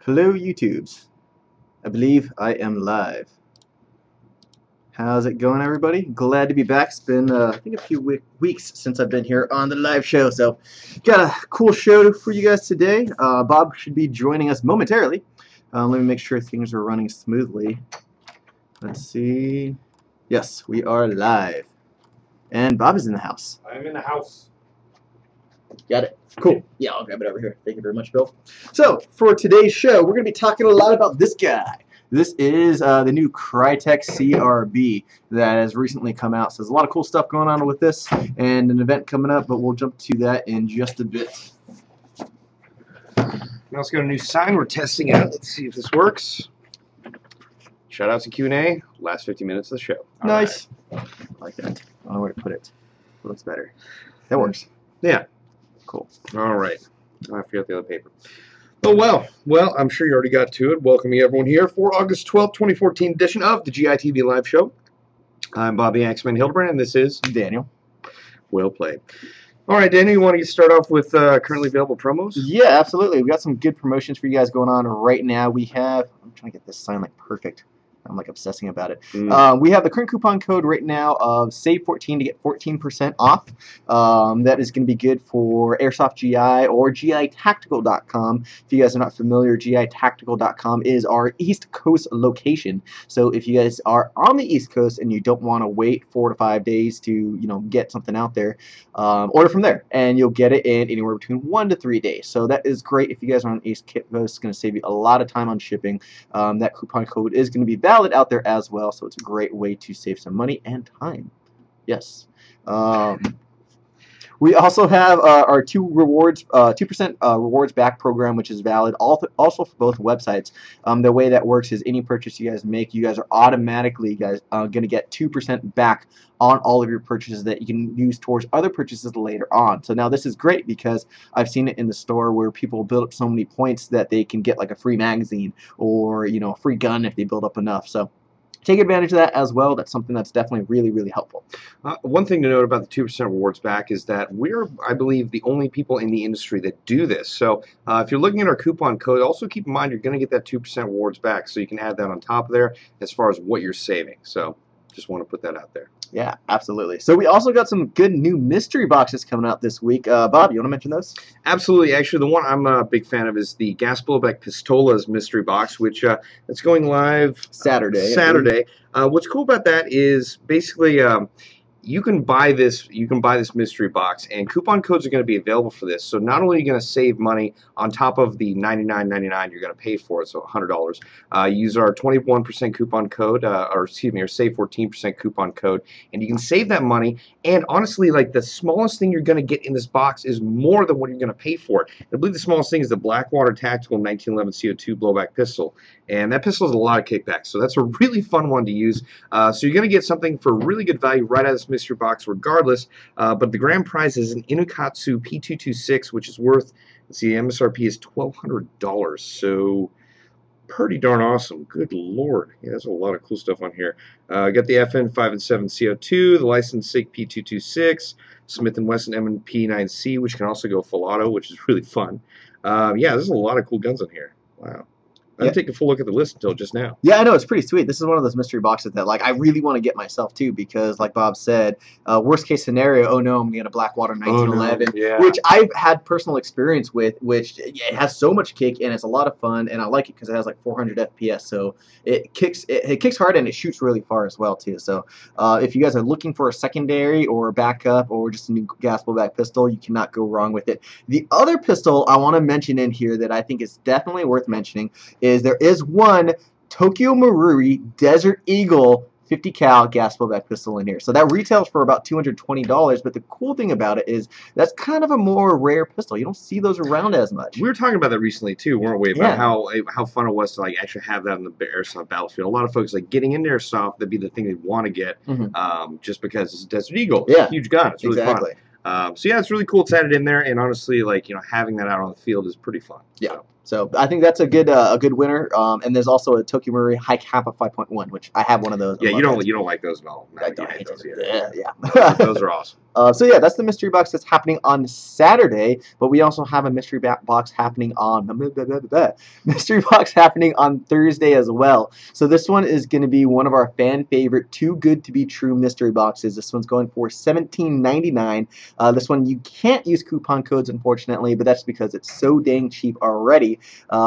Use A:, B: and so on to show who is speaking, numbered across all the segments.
A: Hello, YouTubes. I believe I am live. How's it going, everybody? Glad to be back. It's been, I think, a few weeks since I've been here on the live show, so got a cool show for you guys today. Bob should be joining us momentarily. Let me make sure things are running smoothly. Let's see. Yes, we are live. And Bob is in the house.
B: I'm in the house.
A: Got it. Cool. Yeah, I'll grab it over here. Thank you very much, Bill. So, for today's show, we're going to be talking a lot about this guy. This is the new Krytac CRB that has recently come out. So there's a lot of cool stuff going on with this and an event coming up, but we'll jump to that in just a bit.
B: We also got a new sign we're testing out. Let's see if this works. Shout out to Q&A. Last 50 minutes of the show. All
A: nice. Right. I like that. I don't know where to put it. It looks better. That works.
B: Yeah.
A: Cool.
B: All right. I forgot the other paper. Oh, well, I'm sure you already got to it. Welcoming everyone here for August 12th, 2014 edition of the GITV Live Show. I'm Bobby Axeman Hildebrand, and this is
A: Daniel.
B: Well played. All right, Daniel, you want to start off with currently available promos?
A: Yeah, absolutely. We got some good promotions for you guys going on right now. We have, I'm trying to get this sign like perfect. I'm like obsessing about it. We have the current coupon code right now of SAVE14 to get 14% off. That is going to be good for Airsoft GI or GITactical.com. If you guys are not familiar, GITactical.com is our East Coast location. So if you guys are on the East Coast and you don't want to wait 4 to 5 days to get something out there, order from there, and you'll get it in anywhere between 1 to 3 days. So that is great if you guys are on the East Coast. It's going to save you a lot of time on shipping. That coupon code is going to be valid out there as well, so it's a great way to save some money and time. Yes. We also have our 2% rewards back program, which is valid also for both websites. The way that works is any purchase you guys make, you guys are automatically going to get 2% back on all of your purchases that you can use towards other purchases later on. So now this is great because I've seen it in the store where people build up so many points that they can get like a free magazine or a free gun if they build up enough. So take advantage of that as well. That's something that's definitely really, really helpful.
B: One thing to note about the 2% rewards back is that we're, I believe, the only people in the industry that do this. So if you're looking at our coupon code, also keep in mind you're going to get that 2% rewards back. So you can add that on top of there as far as what you're saving. So just want to put that out there.
A: Yeah, absolutely. So we also got some good new mystery boxes coming out this week. Bob, you want to mention those?
B: Absolutely. Actually, the one I'm a big fan of is the Gas Blowback Pistolas mystery box, which it's going live
A: Saturday.
B: What's cool about that is basically you can buy this mystery box, and coupon codes are going to be available for this. So not only are you going to save money on top of the $99.99 you're going to pay for it, so $100. Use our 21% coupon code, or save 14% coupon code, and you can save that money. And honestly, like the smallest thing you're going to get in this box is more than what you're going to pay for it. I believe the smallest thing is the Blackwater Tactical 1911 CO2 blowback pistol, and that pistol has a lot of kickbacks. So that's a really fun one to use. So you're going to get something for really good value right out of this mystery box regardless, but the grand prize is an Inukatsu P226, which is worth, let's see, MSRP is $1,200, so pretty darn awesome. Good lord. Yeah, there's a lot of cool stuff on here. Got the FN 5 and 7 CO2, the licensed SIG P226, Smith & Wesson M&P 9C, which can also go full auto, which is really fun. Yeah, there's a lot of cool guns on here. Wow. I didn't take a full look at the list until just now.
A: Yeah, I know, it's pretty sweet. This is one of those mystery boxes that I really want to get myself too, because like Bob said, worst case scenario, oh no, I'm going to get a Blackwater 1911, which I've had personal experience with, which it has so much kick and it's a lot of fun, and I like it because it has like 400 FPS, so it kicks hard and it shoots really far as well too. So if you guys are looking for a secondary or a backup or just a new gas blowback pistol, you cannot go wrong with it. The other pistol I want to mention in here that I think is definitely worth mentioning is there is one Tokyo Marui Desert Eagle 50 cal gas blowback pistol in here. So that retails for about $220, but the cool thing about it is that's kind of a more rare pistol. You don't see those around as much.
B: We were talking about that recently too, weren't we? About how fun it was to actually have that on the Airsoft battlefield. A lot of folks getting into Airsoft, that'd be the thing they'd want to get, just because it's a Desert Eagle. It's a huge gun. It's really fun. So yeah, it's really cool. It's added in there, and honestly, having that out on the field is pretty fun.
A: Yeah. So I think that's a good winner. And there's also a Tokyo Marui High Kappa 5.1, which I have one of those.
B: Yeah, you don't like those at all. No,
A: I don't hate those. Yeah.
B: Those are awesome.
A: So yeah, that's the mystery box that's happening on Saturday. But we also have a mystery box happening on Thursday as well. So this one is going to be one of our fan favorite Too Good to Be True mystery boxes. This one's going for $17.99. This one you can't use coupon codes, unfortunately, but that's because it's so dang cheap already.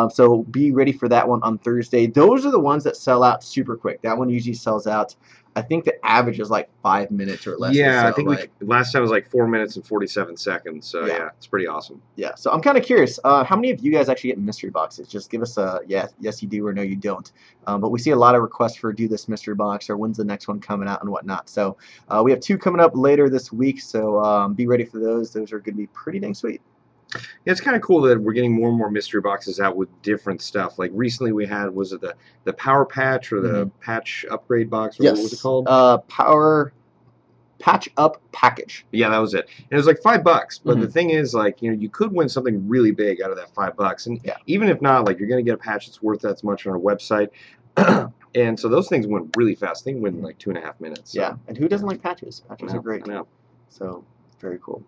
A: So be ready for that one on Thursday. Those are the ones that sell out super quick. That one usually sells out. I think the average is like 5 minutes or less.
B: Yeah, I think last time was like 4 minutes and 47 seconds. So yeah, it's pretty awesome.
A: Yeah, so I'm kind of curious. How many of you guys actually get mystery boxes? Just give us a yes you do, or no you don't. But we see a lot of requests for do this mystery box, or when's the next one coming out and whatnot. So we have 2 coming up later this week. So be ready for those. Those are going to be pretty dang sweet.
B: Yeah, it's kind of cool that we're getting more and more mystery boxes out with different stuff. Like recently we had, was it the Power Patch or the Patch Upgrade Box? Or
A: yes.
B: What was it called?
A: Power Patch Up Package.
B: Yeah, that was it. And it was like $5. But the thing is, like, you could win something really big out of that $5. And even if not, like, you're going to get a patch that's worth that much on our website. And so those things went really fast. They went in like 2.5 minutes. So.
A: Yeah, and who doesn't like patches? Patches are great.
B: I know.
A: So very cool.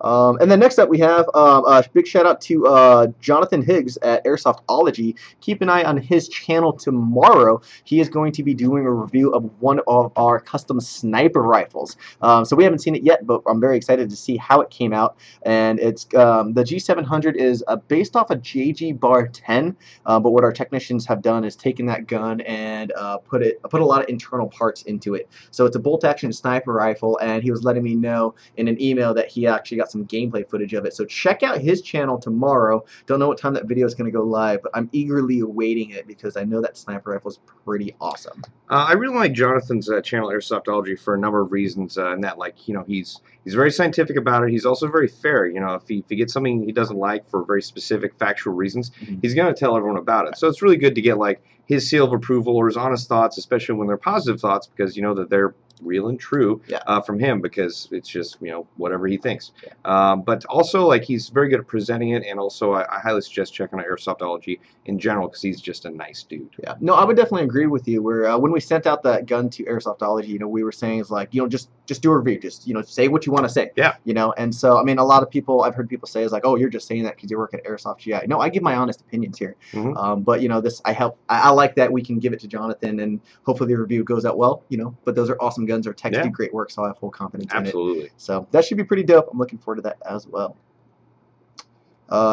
A: And then next up we have a big shout out to Jonathan Higgs at Airsoftology. Keep an eye on his channel tomorrow. He is going to be doing a review of one of our custom sniper rifles. So we haven't seen it yet, but I'm very excited to see how it came out. And it's the G700 is based off a JG Bar 10, but what our technicians have done is taken that gun and put a lot of internal parts into it. So it's a bolt action sniper rifle, and he was letting me know in an email that he actually got some gameplay footage of it. So check out his channel tomorrow. Don't know what time that video is going to go live, but I'm eagerly awaiting it because I know that sniper rifle is pretty awesome.
B: I really like Jonathan's channel, Airsoftology, for a number of reasons. And that, like, he's very scientific about it. He's also very fair. If he gets something he doesn't like for very specific factual reasons, he's going to tell everyone about it. So it's really good to get like his seal of approval or his honest thoughts, especially when they're positive thoughts, because you know that they're real and true from him, because it's just whatever he thinks. But also, like, he's very good at presenting it, and also I highly suggest checking out Airsoftology in general, because he's just a nice dude.
A: Yeah, no, I would definitely agree with you. Where when we sent out that gun to Airsoftology, we were saying is like, just do a review, just say what you want to say.
B: Yeah.
A: And so I mean, a lot of people, I've heard people say is like, oh, you're just saying that because you work at Airsoft GI. No, I give my honest opinions here. But this I like that we can give it to Jonathan, and hopefully the review goes out well. But those are awesome guns. Our techs do great work, so I have full confidence in it.
B: Absolutely.
A: So that should be pretty dope. I'm looking forward to that as well.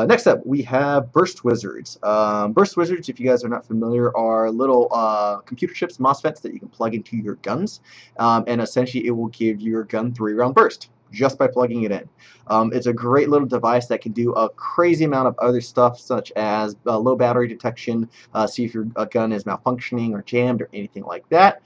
A: Next up, we have Burst Wizards. Burst Wizards, if you guys are not familiar, are little computer chips, MOSFETs that you can plug into your guns, and essentially it will give your gun 3-round burst just by plugging it in. It's a great little device that can do a crazy amount of other stuff, such as low battery detection, see if your gun is malfunctioning or jammed or anything like that.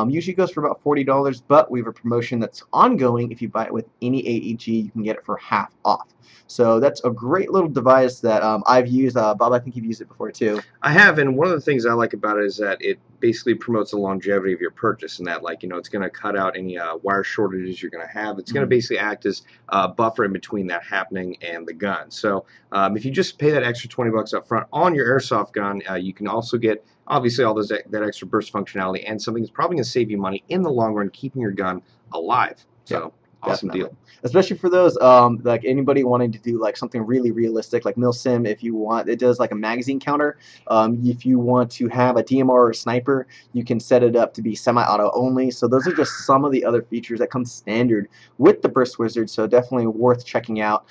A: Usually goes for about $40, but we have a promotion that's ongoing. If you buy it with any AEG, you can get it for half off. So that's a great little device that I've used. Bob, I think you've used it before too.
B: I have, and one of the things I like about it is that it basically promotes the longevity of your purchase, and that, like, it's going to cut out any wire shortages you're going to have. It's going to basically act as a buffer in between that happening and the gun. So if you just pay that extra $20 up front on your airsoft gun, you can also get obviously all that extra burst functionality and something that's probably going to save you money in the long run, keeping your gun alive. So awesome deal.
A: Especially for those like anybody wanting to do like something really realistic, like Milsim. If you want, it does like a magazine counter. If you want to have a DMR or a sniper, you can set it up to be semi-auto only. So those are just some of the other features that come standard with the Burst Wizard. So definitely worth checking out.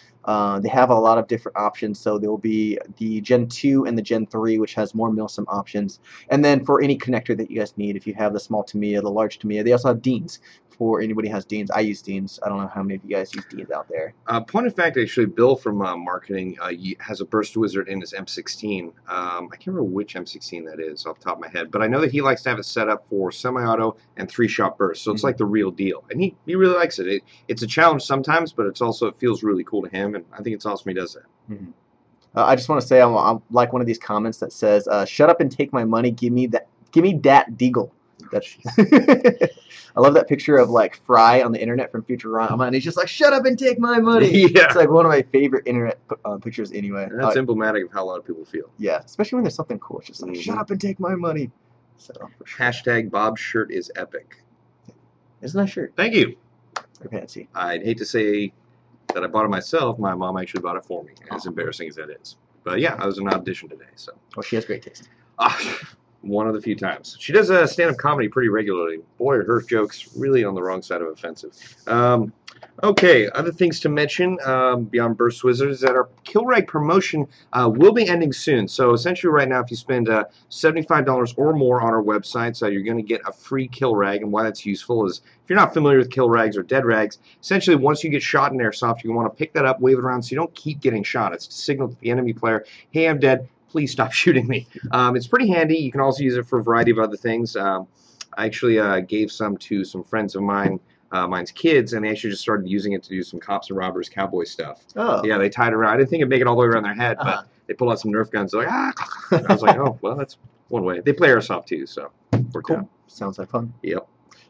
A: They have a lot of different options. So there will be the Gen 2 and the Gen 3, which has more Milsim options. And then for any connector that you guys need, if you have the small Tamiya, the large Tamiya, they also have Deans. For anybody who has Deans, I use Deans. I don't know how many of you guys use Deans out there.
B: Point of fact, actually, Bill from marketing has a Burst Wizard in his M16. I can't remember which M16 that is off the top of my head, but I know that he likes to have it set up for semi-auto and 3-shot burst, so it's like the real deal. And he really likes it. It's a challenge sometimes, but it feels really cool to him, and I think it's awesome he does that.
A: I just want to say I'm like one of these comments that says, "Shut up and take my money. Give me that deagle." That's I love that picture of like Fry on the internet from Futurama, and he's just like, "Shut up and take my money."
B: Yeah.
A: It's like one of my favorite internet pictures anyway.
B: And that's emblematic of how a lot of people feel.
A: Yeah, especially when there's something cool. It's just like, "Shut up and take my money." So, for sure.
B: Hashtag Bob's shirt is epic.
A: It's a nice shirt.
B: Thank you.
A: Very fancy.
B: I'd hate to say that I bought it myself. My mom actually bought it for me, as embarrassing as that is. But yeah, I was in audition today, so.
A: Well, she has great taste.
B: One of the few times. She does stand-up comedy pretty regularly. Boy, her jokes really on the wrong side of offensive. Okay, other things to mention beyond Burst Wizards is that our Kill Rag promotion will be ending soon. So essentially right now, if you spend $75 or more on our website, so you're going to get a free Kill Rag. And why that's useful is if you're not familiar with Kill Rags or Dead Rags, essentially once you get shot in Airsoft, you want to pick that up, wave it around so you don't keep getting shot. It's to signal to the enemy player, hey, I'm dead. Please stop shooting me. It's pretty handy. You can also use it for a variety of other things. I actually gave some to some friends of mine, mine's kids, and they actually just started using it to do some cops and robbers, cowboy stuff. Oh. Yeah, they tied it around. I didn't think it'd make it all the way around their head, but they pulled out some Nerf guns. They're like, ah! I was like, oh, well, that's one way. They play Airsoft too, so worked out.
A: Sounds like fun.
B: Yep.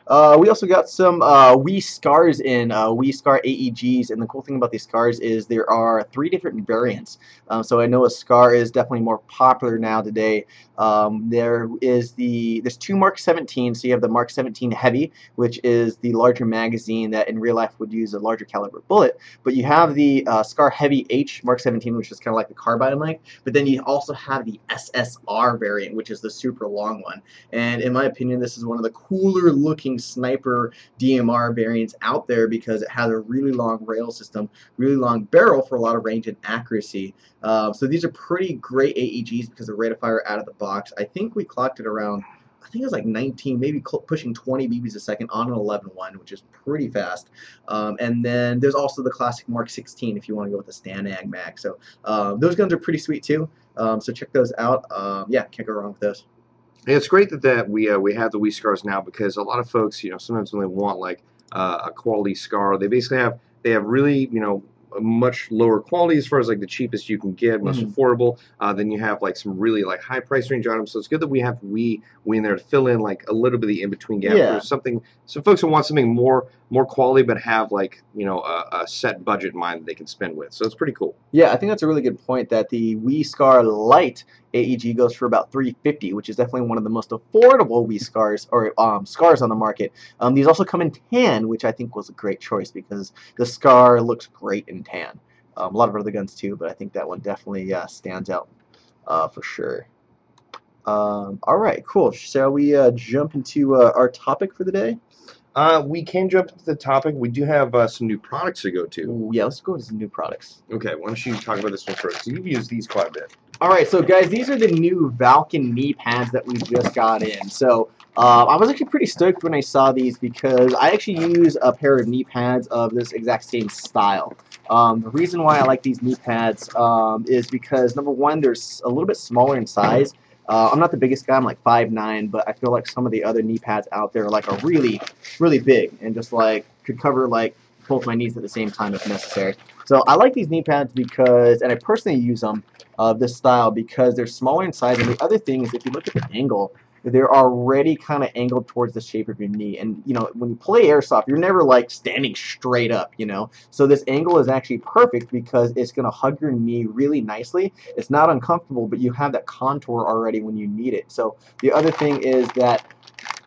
A: We also got some Wii Scars in Wii Scar AEGs, and the cool thing about these scars is there are 3 different variants. So I know a Scar is definitely more popular now today. There's 2 Mark 17, so you have the Mark 17 Heavy, which is the larger magazine that in real life would use a larger caliber bullet, but you have the Scar Heavy H Mark 17, which is kind of like the carbine length, but then you also have the SSR variant, which is the super long one, and in my opinion this is one of the cooler looking sniper DMR variants out there because it has a really long rail system, really long barrel for a lot of range and accuracy. So these are pretty great AEGs because they're rate of fire out of the box. I think we clocked it around, I think it was like 19, maybe pushing 20 BBs a second on an 11-1, which is pretty fast. And then there's also the classic Mark 16 if you want to go with the Stanag mag. So those guns are pretty sweet too. So check those out. Yeah, can't go wrong with those.
B: And it's great that we have the Wii Scars now because a lot of folks, sometimes when they want like a quality Scar, they basically have really, a much lower quality as far as like the cheapest you can get, most affordable. Then you have like some really like high price range items. So it's good that we have Wii in there to fill in like a little bit of the in between gap. Yeah. There's some folks who want something more quality but have like a set budget in mind that they can spend with. So it's pretty cool.
A: Yeah, I think that's a really good point that the Wii Scar Lite AEG goes for about $350, which is definitely one of the most affordable Wii Scars or Scars on the market. These also come in tan, which I think was a great choice because the Scar looks great in tan. A lot of other guns too, but I think that one definitely stands out for sure. All right, cool. Shall we jump into our topic for the day?
B: We can jump into the topic. We do have some new products to go to.
A: Ooh, yeah, let's go into some new products.
B: Okay, why don't you talk about this one first? So you've used these quite a bit.
A: All right, so guys, these are the new Valken knee pads that we just got in. So I was actually pretty stoked when I saw these because I actually use a pair of knee pads of this exact same style. The reason why I like these knee pads is because, number one, they're a little bit smaller in size. I'm not the biggest guy, I'm like 5'9", but I feel like some of the other knee pads out there are really, really big and just like could cover like both my knees at the same time if necessary. So I like these knee pads because, and I personally use them of this style because they're smaller in size, and the other thing is if you look at the angle, they're already kind of angled towards the shape of your knee. And, when you play Airsoft, you're never, like, standing straight up, So this angle is actually perfect because it's going to hug your knee really nicely. It's not uncomfortable, but you have that contour already when you need it. So the other thing is that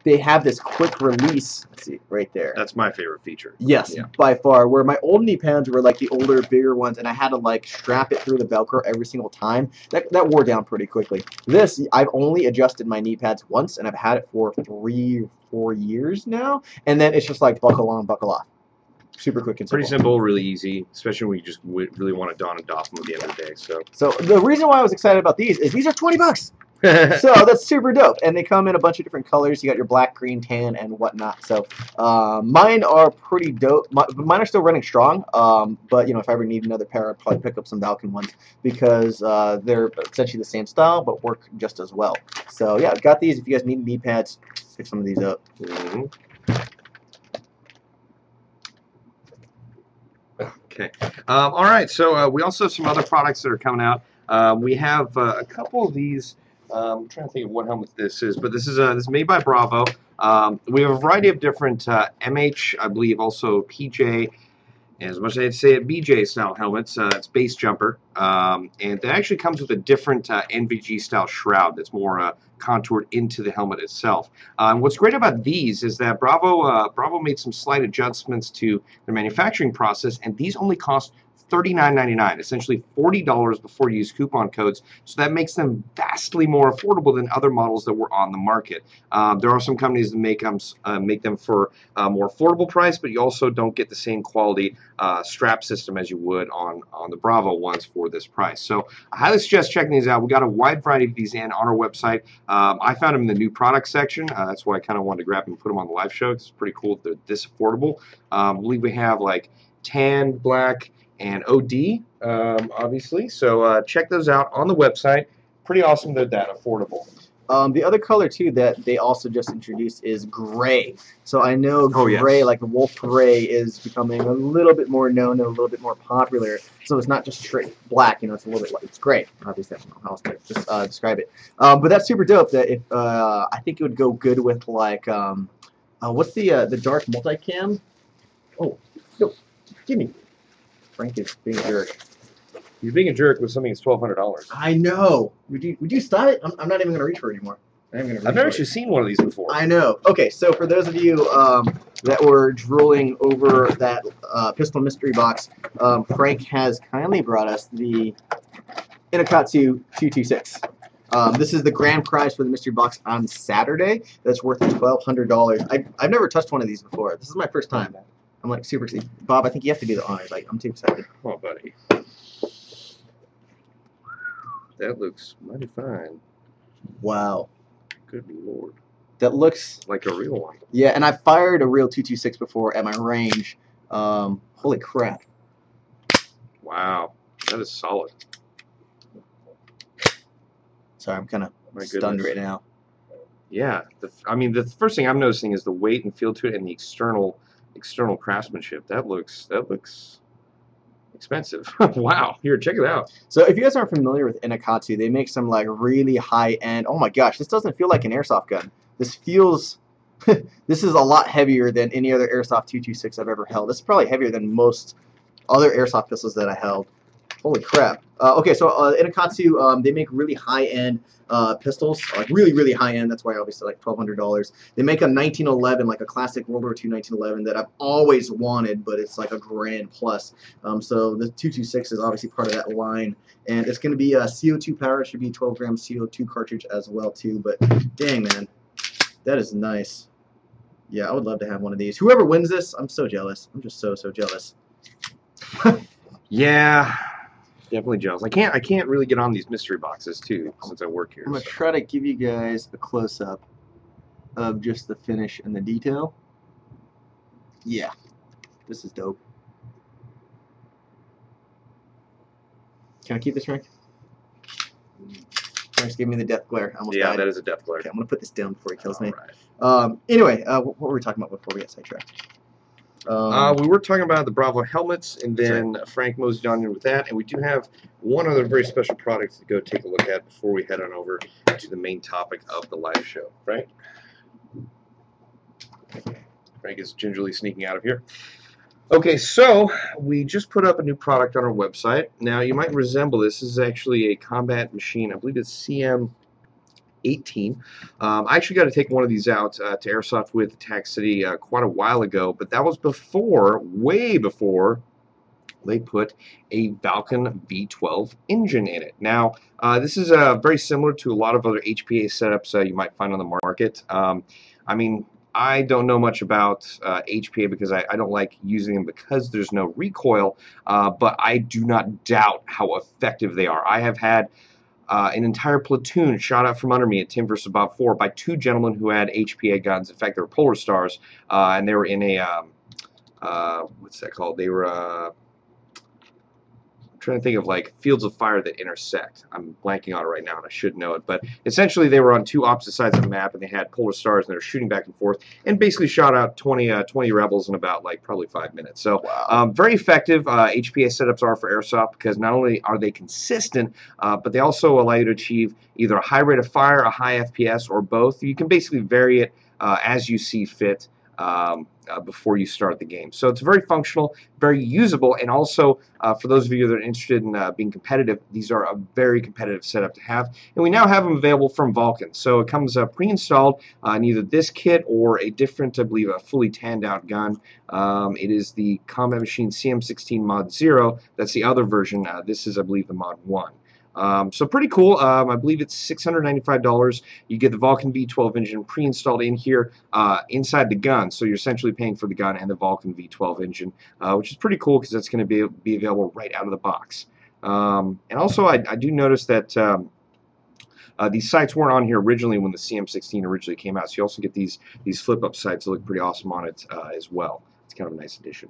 A: they have this quick release. Let's see, right there.
B: That's my favorite feature.
A: Yes, yeah. By far. Where my old knee pads were like the older, bigger ones, and I had to like strap it through the Velcro every single time. That wore down pretty quickly. This, I've only adjusted my knee pads once, and I've had it for 3 or 4 years now. And then it's just like buckle on, buckle off. Super quick and simple.
B: Pretty simple, really easy, especially when you just really want to don and doff them at the end of the day.
A: So the reason why I was excited about these is these are $20. So that's super dope, and they come in a bunch of different colors. You got your black, green, tan, and whatnot. So mine are pretty dope. Mine are still running strong, but if I ever need another pair, I'll probably pick up some Valken ones because they're essentially the same style but work just as well. So yeah, I've got these. If you guys need knee pads, pick some of these up.
B: Okay. All right. So we also have some other products that are coming out. We have a couple of these. I'm trying to think of what helmet this is, but this is made by Bravo. We have a variety of different MH, I believe also PJ, and as much as I'd say it, BJ style helmets. It's base jumper, and it actually comes with a different NVG style shroud that's more contoured into the helmet itself. What's great about these is that Bravo made some slight adjustments to their manufacturing process, and these only cost $39.99, essentially $40 before you use coupon codes, so that makes them vastly more affordable than other models that were on the market. There are some companies that make them for a more affordable price, but you also don't get the same quality strap system as you would on the Bravo ones for this price. So I highly suggest checking these out. We got a wide variety of these in on our website. I found them in the new product section. That's why I kind of wanted to grab them and put them on the live show. It's pretty cool if they're this affordable. I believe we have like tan, black, and OD, obviously. So check those out on the website. Pretty awesome they're that affordable.
A: The other color, too, that they also just introduced is gray. So I know gray, like the wolf gray, is becoming a little bit more known and a little bit more popular. So it's not just straight black, you know, it's a little bit like, it's gray. Obviously, I don't know how else to just describe it. But that's super dope. That if I think it would go good with, like, what's the dark multicam? Oh, no, give me. Frank is being a jerk.
B: He's being a jerk with something that's $1,200.
A: I know. Would you stop it? I'm not even going to reach for it anymore.
B: I've never actually seen one of these before.
A: I know. Okay, so for those of you that were drooling over that pistol mystery box, Frank has kindly brought us the Inokatsu 226. This is the grand prize for the mystery box on Saturday. That's worth $1,200. I've never touched one of these before. This is my first time. I'm like super excited. Bob, I think you have to do the honors. Like, I'm too excited.
B: Oh, buddy. That looks mighty fine.
A: Wow.
B: Good Lord.
A: That looks
B: like a real one.
A: Yeah, and I fired a real 226 before at my range. Holy crap.
B: Wow. That is solid.
A: Sorry, I'm kind of stunned right now.
B: Yeah. I mean, the first thing I'm noticing is the weight and feel to it and the external craftsmanship. That looks expensive. Wow. Here, check it out.
A: So if you guys aren't familiar with Inokatsu, they make some like really high-end, oh my gosh, this doesn't feel like an airsoft gun. This feels, this is a lot heavier than any other airsoft 226 I've ever held. This is probably heavier than most other airsoft pistols that I held. Holy crap. Okay, so Inokatsu, they make really high-end pistols, like really high-end. That's why obviously like $1,200. They make a 1911, like a classic World War II 1911 that I've always wanted, but it's like a grand plus. So the 226 is obviously part of that line, and it's going to be CO2 power. It should be 12-gram CO2 cartridge as well too. But dang, man, that is nice. Yeah, I would love to have one of these. Whoever wins this, I'm so jealous. I'm just so jealous.
B: Yeah. Definitely jealous. I can't really get on these mystery boxes too since I work here.
A: I'm gonna try to give you guys a close-up of just the finish and the detail. Yeah, this is dope. Can I keep this, Frank? Frank's giving me the death glare. I almost died.
B: That is a death glare.
A: Okay, I'm gonna put this down before he kills me.
B: Right.
A: Anyway, what were we talking about before we got sidetracked?
B: We were talking about the Bravo helmets, and then Frank moseyed on in with that, and we do have one other very special product to go take a look at before we head on over to the main topic of the live show. Frank? Frank is gingerly sneaking out of here. Okay, so we just put up a new product on our website. Now, you might resemble this. This is actually a combat machine. I believe it's CM18. I actually got to take one of these out to Airsoft with Attack City quite a while ago, but that was before, way before, they put a Falcon V12 engine in it. Now, this is very similar to a lot of other HPA setups you might find on the market. I mean, I don't know much about HPA because I don't like using them because there's no recoil, but I do not doubt how effective they are. I have had an entire platoon shot out from under me at Tim vs. Bob 4 by two gentlemen who had HPA guns. In fact, they were Polar Stars, and they were in a, what's that called? They were, I'm trying to think of like fields of fire that intersect. I'm blanking on it right now, and I should know it. But essentially, they were on two opposite sides of the map, and they had Polar Stars, and they were shooting back and forth, and basically shot out 20 rebels in about like probably 5 minutes. So very effective. HPA setups are for Airsoft because not only are they consistent, but they also allow you to achieve either a high rate of fire, a high FPS, or both. You can basically vary it as you see fit. Before you start the game. So it's very functional, very usable, and also for those of you that are interested in being competitive, these are a very competitive setup to have. And we now have them available from Vulcan. So it comes pre-installed in either this kit or a different, I believe, a fully tanned out gun. It is the Combat Machine CM16 Mod 0. That's the other version. This is, I believe, the Mod 1. So pretty cool. I believe it's $695. You get the Vulcan V12 engine pre-installed in here inside the gun. So you're essentially paying for the gun and the Vulcan V12 engine, which is pretty cool because that's going to be available right out of the box. And also, I do notice that these sights weren't on here originally when the CM16 originally came out. So you also get these flip-up sights that look pretty awesome on it as well. It's kind of a nice addition.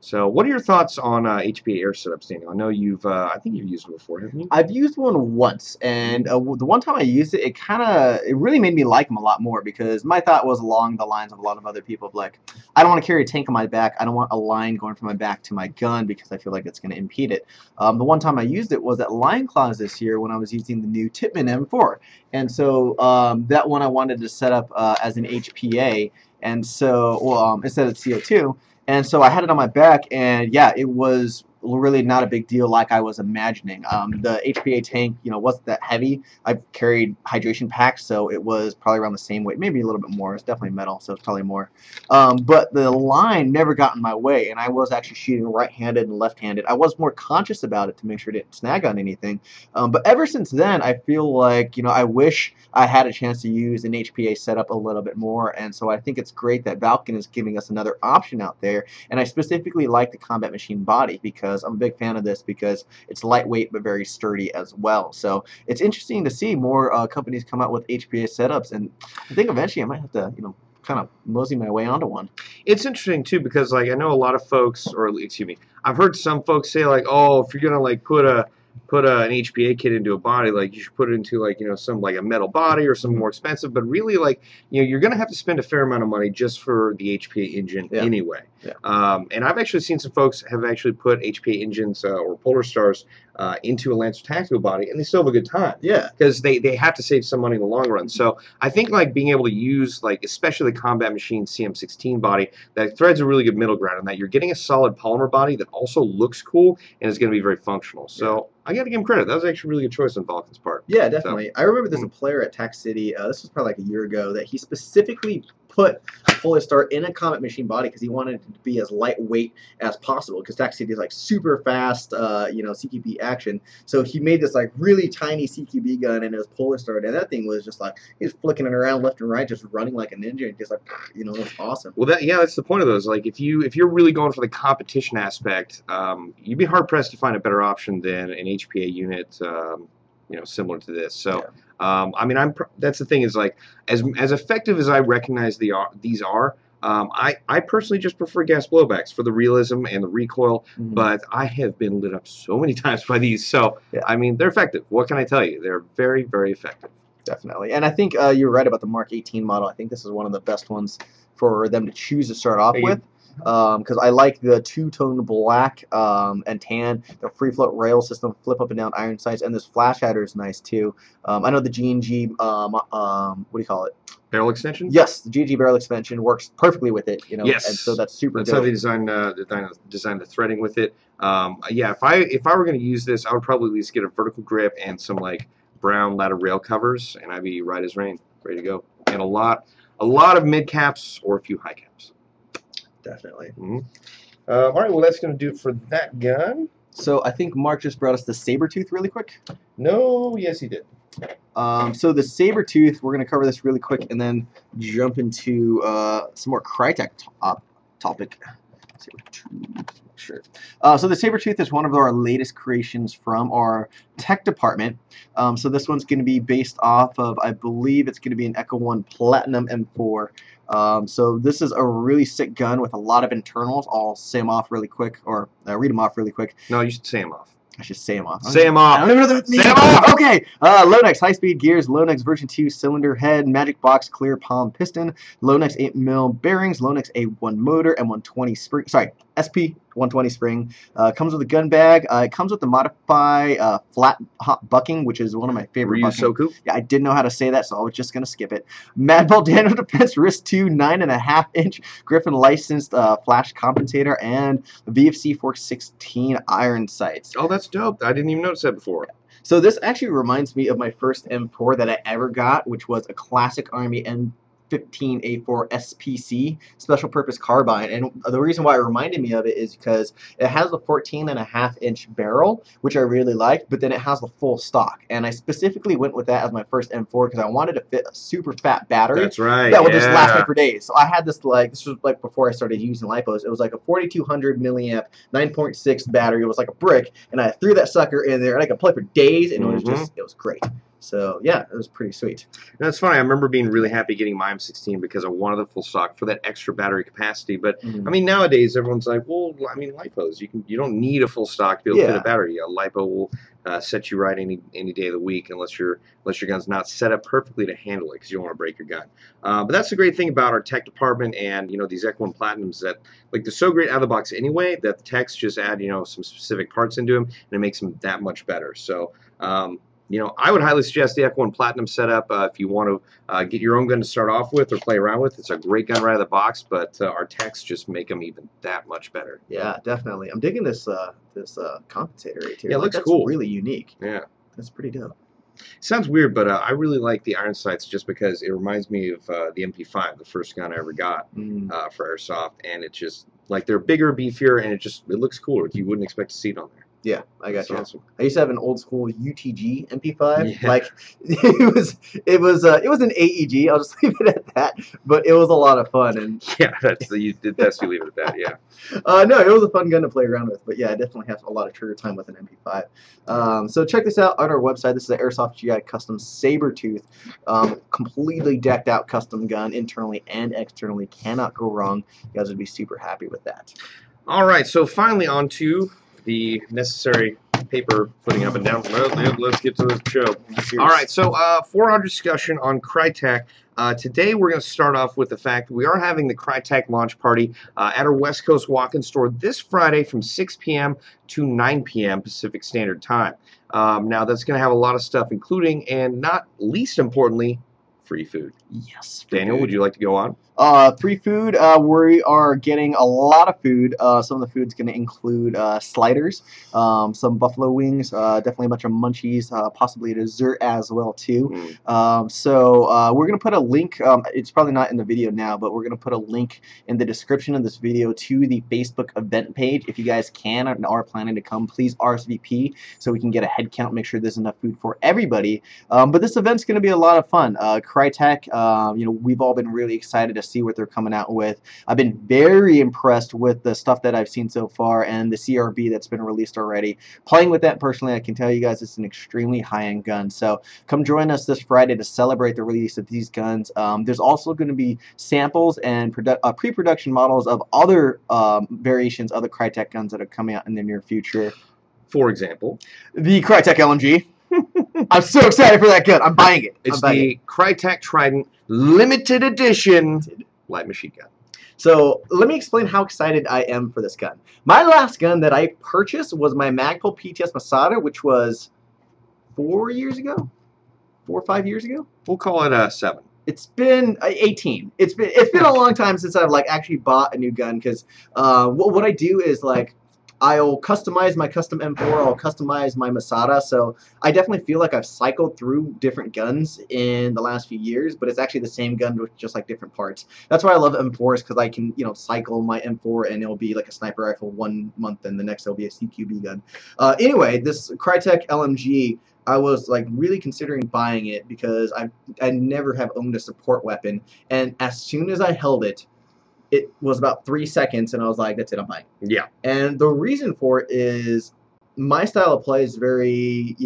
B: So, what are your thoughts on HPA air setups, Daniel? I know I think you've used one before, haven't you?
A: I've used one once, and the one time I used it, it really made me like them a lot more because my thought was along the lines of a lot of other people, like, I don't want to carry a tank on my back. I don't want a line going from my back to my gun because I feel like it's going to impede it. The one time I used it was at Line Claws this year when I was using the new Tippmann M4, and so that one I wanted to set up as an HPA, and so instead of CO2. And so I had it on my back, and yeah, it was really not a big deal like I was imagining. The HPA tank, wasn't that heavy. I've carried hydration packs, so it was probably around the same weight, maybe a little bit more. It's definitely metal, so it's probably more. But the line never got in my way, and I was actually shooting right-handed and left-handed. I was more conscious about it to make sure it didn't snag on anything. But ever since then, I feel like, I wish I had a chance to use an HPA setup a little bit more, and so I think it's great that Vulcan is giving us another option out there, and I specifically like the Combat Machine body because I'm a big fan of this because it's lightweight but very sturdy as well. So it's interesting to see more companies come out with HPA setups, and I think eventually I might have to, kind of mosey my way onto one.
B: It's interesting too because I know a lot of folks, or excuse me, I've heard some folks say oh, if you're gonna put an HPA kit into a body, you should put it into some a metal body or something more expensive. But really, you're gonna have to spend a fair amount of money just for the HPA engine anyway. Yeah. And I've actually seen some folks have actually put HPA engines or Polar Stars into a Lancer Tactical body, and they still have a good time.
A: Yeah.
B: Because they have to save some money in the long run. So I think being able to use especially the Combat Machine CM16 body, that threads a really good middle ground in that you're getting a solid polymer body that also looks cool and is going to be very functional. So I got to give him credit. That was actually a really good choice on Vulcan's part.
A: Yeah, definitely. So, I remember there's a player at Tac City, this was probably a year ago, that he specifically put a Polar Star in a Combat Machine body because he wanted it to be as lightweight as possible because Tac City is super fast, CQB action. So he made this really tiny CQB gun in his Polar Star, and that thing was just he was flicking it around left and right, just running like a ninja, and just it was awesome.
B: Well, that's the point of those. If you're really going for the competition aspect, you'd be hard pressed to find a better option than an HPA unit, similar to this. So. Yeah. That's the thing is as effective as I recognize these are, I personally just prefer gas blowbacks for the realism and the recoil, but I have been lit up so many times by these. So, they're effective. What can I tell you? They're very, very effective.
A: Definitely. And I think you're right about the Mark 18 model. I think this is one of the best ones for them to choose to start off with. Because I like the two-tone black and tan, the free float rail system, flip up and down iron sights, and this flash hider is nice too. I know the G&G, what do you call it?
B: Barrel extension?
A: Yes, the G&G barrel extension works perfectly with it.
B: Yes.
A: And so that's super.
B: That's how they designed the threading with it. If I were going to use this, I would probably at least get a vertical grip and some brown ladder rail covers, and I'd be right as rain, ready to go. And a lot of mid caps or a few high caps.
A: Definitely.
B: All right, well, that's going to do it for that gun.
A: So I think Mark just brought us the Sabertooth really quick.
B: No, yes, he did.
A: So the Sabertooth, we're going to cover this really quick and then jump into some more Krytac topic. Sure. So the Sabertooth is one of our latest creations from our tech department. So this one's going to be based off of, I believe it's going to be an Echo 1 Platinum M4. So this is a really sick gun with a lot of internals. I'll say them off really quick, or read them off really quick.
B: No, you should say them off.
A: I should say them off.
B: Say them off.
A: I don't even know what that means. Say them off. Okay. Lonex high-speed gears, Lonex version 2 cylinder head, magic box clear palm piston, Lonex 8mm bearings, Lonex A1 motor, M120 spring. Sorry, SP 120 spring. Comes with a gun bag. It comes with the Modify flat hop bucking, which is one of my favorite bucking. Yeah, I didn't know how to say that, so I was just gonna skip it. Madball Daniel Defense Wrist 2 9.5-inch Griffin licensed flash compensator and VFC 416 iron sights.
B: Oh, that's dope. I didn't even notice that before.
A: So this actually reminds me of my first M4 that I ever got, which was a classic Army M15A4 SPC, special purpose carbine. And the reason why it reminded me of it is because it has a 14.5-inch barrel, which I really liked, but then it has the full stock. And I specifically went with that as my first M4 because I wanted to fit a super fat battery.
B: That's right.
A: That would just last me for days. So I had this, like, this was like before I started using lipos. It was like a 4200 milliamp 9.6 battery. It was like a brick, and I threw that sucker in there, and I could play for days, and it was great. So yeah, it was pretty sweet.
B: That's funny. I remember being really happy getting my M16 because I wanted the full stock for that extra battery capacity. But I mean, nowadays everyone's like, well, I mean, lipos. You don't need a full stock to be able to fit a battery. A lipo will set you right any day of the week, unless your gun's not set up perfectly to handle it, because you don't want to break your gun. But that's the great thing about our tech department and these Ec-1 Platinums, that they're so great out of the box anyway that the techs just add some specific parts into them, and it makes them that much better. So. I would highly suggest the Ec-1 Platinum setup if you want to get your own gun to start off with or play around with. It's a great gun right out of the box, but our techs just make them even that much better.
A: Yeah, definitely. I'm digging this compensator right here.
B: Yeah, it looks cool.
A: Really unique.
B: Yeah,
A: that's pretty dope.
B: Sounds weird, but I really like the iron sights just because it reminds me of the MP5, the first gun I ever got for Airsoft, and it's just like they're bigger, beefier, and it looks cool. You wouldn't expect to see it on there.
A: Yeah, I got you.
B: Awesome.
A: I used to have an old school UTG MP5.
B: Yeah.
A: Like it was an AEG. I'll just leave it at that. But it was a lot of fun. And
B: yeah, that's you leave it at that. Yeah.
A: No, it was a fun gun to play around with. But yeah, I definitely have a lot of trigger time with an MP5. So check this out on our website. This is the Airsoft GI Custom Sabertooth, completely decked out custom gun internally and externally. Cannot go wrong. You guys would be super happy with that.
B: All right, so finally on to the necessary paper footing up and down. Let's get to the show.
A: Cheers.
B: All right, so for our discussion on Krytac, today we're going to start off with the fact that we are having the Krytac launch party at our West Coast walk-in store this Friday from 6 p.m. to 9 p.m. Pacific Standard Time. Now, that's going to have a lot of stuff, including, and not least importantly, free food.
A: Yes.
B: Daniel, would you like to go on?
A: Free food, we are getting a lot of food. Some of the food's going to include sliders, some buffalo wings, definitely a bunch of munchies, possibly a dessert as well too. So we're going to put a link, it's probably not in the video now, but we're going to put a link in the description of this video to the Facebook event page. If you guys can and are planning to come, please RSVP so we can get a head count, make sure there's enough food for everybody. But this event's going to be a lot of fun. Krytac, we've all been really excited to see what they're coming out with. I've been very impressed with the stuff that I've seen so far and the CRB that's been released already. Playing with that personally, I can tell you guys it's an extremely high-end gun. So come join us this Friday to celebrate the release of these guns. There's also going to be samples and pre-production models of other variations of the Krytac guns that are coming out in the near future.
B: For example,
A: the Krytac LMG. I'm so excited for that gun. I'm buying it.
B: It's the Krytac Trident limited edition light machine gun.
A: So let me explain how excited I am for this gun. My last gun that I purchased was my Magpul PTS Masada, which was 4 years ago, 4 or 5 years ago.
B: We'll call it 7.
A: It's been 18. It's been a long time since I've actually bought a new gun, because what I do is I'll customize my custom M4, I'll customize my Masada, so I definitely feel like I've cycled through different guns in the last few years, but it's actually the same gun with just different parts. That's why I love M4s, because I can, cycle my M4 and it'll be like a sniper rifle 1 month and the next it'll be a CQB gun. Anyway, this Krytac LMG, I was really considering buying it because I never have owned a support weapon, and as soon as I held it, it was about 3 seconds, and I was like, that's it, I'm buying.
B: Yeah.
A: And the reason for it is my style of play is very,